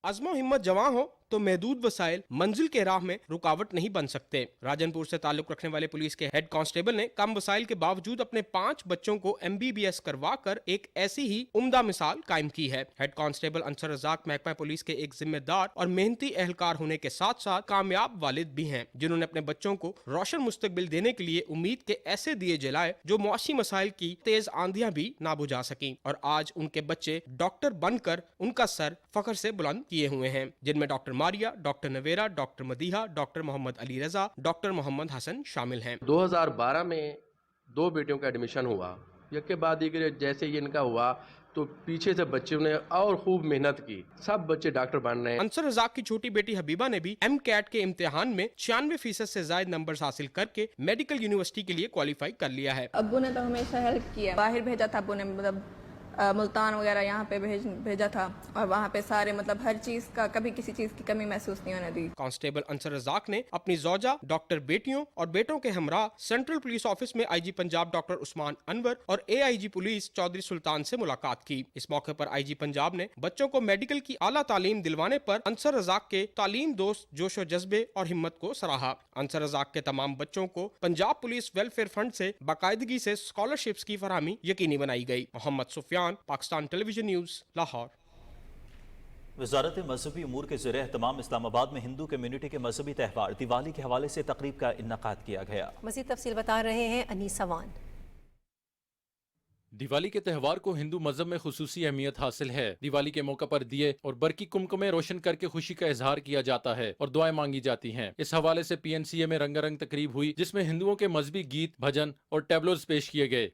अज़्मो हिम्मत जवां हो تو محدود وسائل منزل کے راہ میں رکاوٹ نہیں بن سکتے۔ راجن پور سے تعلق رکھنے والے پولیس کے ہیڈ کانسٹیبل نے کم وسائل کے باوجود اپنے 5 بچوں کو MBBS کروا کر ایک ایسی ہی عمدہ مثال قائم کی ہے۔ ہیڈ کانسٹیبل انصر رزاق محکمہ پولیس کے ایک ذمہ دار اور محنتی اہلکار ہونے کے ساتھ ساتھ کامیاب والد بھی ہیں، جنہوں نے اپنے بچوں کو روشن مستقبل دینے کے لیے امید کے ایسے دیے جلائے جو معاشی مسائل کی تیز آندیاں بھی نہ بجھا سکیں، اور آج ان کے بچے ڈاکٹر بن کر ان کا سر فخر سے بلند کیے ہوئے ہیں، جن میں ڈاکٹر ماریا، doctor Naveera, doctor Madiha, doctor محمد علی رضا، ڈاکٹر محمد حسن شامل ہیں۔ 2012 میں 2 بیٹیوں کا ایڈمیشن ہوا، یک کے بعد جیسے یہ ان کا ہوا تو پیچھے سے بچوں نے اور خوب محنت کی، سب بچے ڈاکٹر بن رہے ہیں۔ انصر رزاق کی چھوٹی بیٹی حبیبہ نے بھی MCAT کے امتحان میں 96% سے زائد نمبرز حاصل کر کے میڈیکل یونیورسٹی کے لیے کوالیفائی کر لیا ہے۔ ابو نے تو ہمیشہ ہیلپ کیا، باہر بھیجا تھا ابو نے، مطلب ملتان وغیرہ یہاں پہ بھیجا تھا، اور وہاں پہ سارے مطلب ہر چیز کا کبھی کسی چیز کی کمی محسوس نہیں ہونے دی۔ کانسٹیبل انصر رزاق نے اپنی زوجہ، ڈاکٹر بیٹیوں اور بیٹوں کے ہمراہ سینٹرل پولیس آفس میں IG پنجاب ڈاکٹر عثمان انور اور AIG پولیس چودھری سلطان سے ملاقات کی۔ اس موقع پر IG پنجاب نے بچوں کو میڈیکل کی اعلیٰ تعلیم دلوانے پر انصر رزاق کے تعلیم دوست جوش و جذبے اور ہمت کو سراہا۔ انصر رزاق کے تمام بچوں کو پنجاب پولیس ویلفیئر فنڈ سے باقاعدگی سے اسکالرشپس کی فراہمی یقینی بنائی گئی۔ محمد سفیان، پاکستان ٹیلی ویژن نیوز، لاہور۔ وزارت مذہبی امور کے زیر اہتمام اسلام آباد میں ہندو کمیونٹی کے مذہبی تہوار دیوالی کے حوالے سے تقریب کا انعقاد کیا گیا۔ مزید تفصیل بتا رہے ہیں انیس سوان۔ دیوالی کے تہوار کو ہندو مذہب میں خصوصی اہمیت حاصل ہے۔ دیوالی کے موقع پر دیے اور برقی کمکمے روشن کر کے خوشی کا اظہار کیا جاتا ہے اور دعائیں مانگی جاتی ہیں۔ اس حوالے سے PNCA میں رنگا رنگ تقریب ہوئی، جس میں ہندوؤں کے مذہبی گیت، بھجن اور ٹیبلوز پیش کیے گئے۔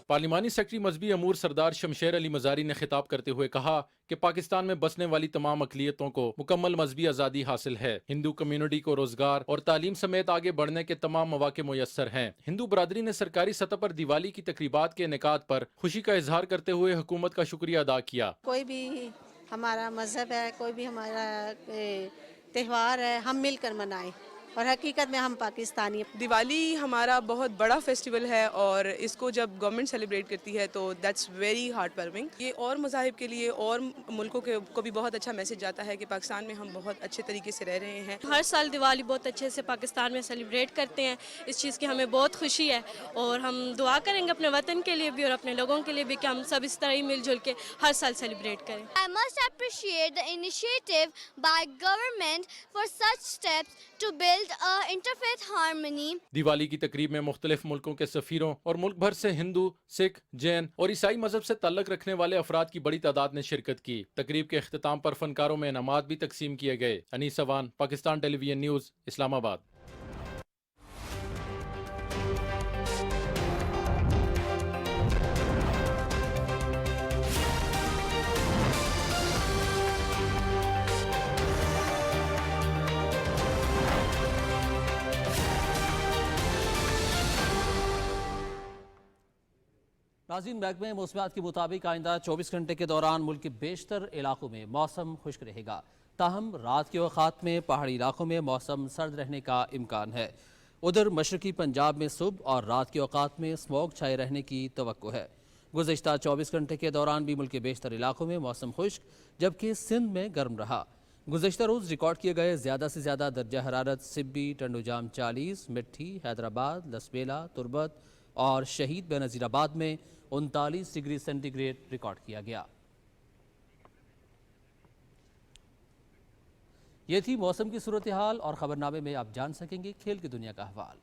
پارلیمانی سیکرٹری مذہبی امور سردار شمشیر علی مزاری نے خطاب کرتے ہوئے کہا کہ پاکستان میں بسنے والی تمام اقلیتوں کو مکمل مذہبی آزادی حاصل ہے۔ ہندو کمیونٹی کو روزگار اور تعلیم سمیت آگے بڑھنے کے تمام مواقع میسر ہیں۔ ہندو برادری نے سرکاری سطح پر دیوالی کی تقریبات کے انعقاد پر خوشی کا اظہار کرتے ہوئے حکومت کا شکریہ ادا کیا۔ کوئی بھی ہمارا مذہب ہے، کوئی بھی ہمارا تہوار ہے، ہم مل کر منائیں، اور حقیقت میں ہم پاکستانی۔ دیوالی ہمارا بہت بڑا فیسٹیول ہے، اور اس کو جب گورنمنٹ سیلیبریٹ کرتی ہے تو دیٹس ویری ہارٹ ورمنگ۔ یہ اور مذاہب کے لیے اور ملکوں کو بھی بہت اچھا میسج جاتا ہے کہ پاکستان میں ہم بہت اچھے طریقے سے رہ رہے ہیں۔ ہر سال دیوالی بہت اچھے سے پاکستان میں سیلیبریٹ کرتے ہیں، اس چیز کی ہمیں بہت خوشی ہے، اور ہم دعا کریں گے اپنے وطن کے لیے بھی اور اپنے لوگوں کے لیے بھی کہ ہم سب اس طرح ہی مل جل کے ہر سال سیلیبریٹ کریں۔ I must appreciate the initiative by government for such steps to build a interfaith harmony۔ Diwali کی تقریب میں مختلف ملکوں کے سفیروں اور ملک بھر سے ہندو، سکھ، جین اور عیسائی مذہب سے تعلق رکھنے والے افراد کی بڑی تعداد نے شرکت کی۔ تقریب کے اختتام پر فنکاروں میں انعامات بھی تقسیم کیے گئے۔ انیس سوان، پاکستان ٹیلی ویژن نیوز، اسلام آباد۔ ناظرین، محکمہ موسمیات کے مطابق آئندہ 24 گھنٹے کے دوران ملک کے بیشتر علاقوں میں موسم خشک رہے گا، تاہم رات کے اوقات میں پہاڑی علاقوں میں موسم سرد رہنے کا امکان ہے۔ ادھر مشرقی پنجاب میں صبح اور رات کے اوقات میں اسموگ چھائے رہنے کی توقع ہے۔ گزشتہ 24 گھنٹے کے دوران بھی ملک کے بیشتر علاقوں میں موسم خشک جبکہ سندھ میں گرم رہا۔ گزشتہ روز ریکارڈ کیے گئے زیادہ سے زیادہ درجہ حرارت سبی، ٹنڈو جام 40، مٹھی، حیدرآباد، لسبیلا، تربت اور شہید بے نظیر آباد میں 39 ڈگری سینٹی گریڈ ریکارڈ کیا گیا۔ یہ تھی موسم کی صورتحال، اور خبرنامے میں آپ جان سکیں گے کھیل کی دنیا کا احوال۔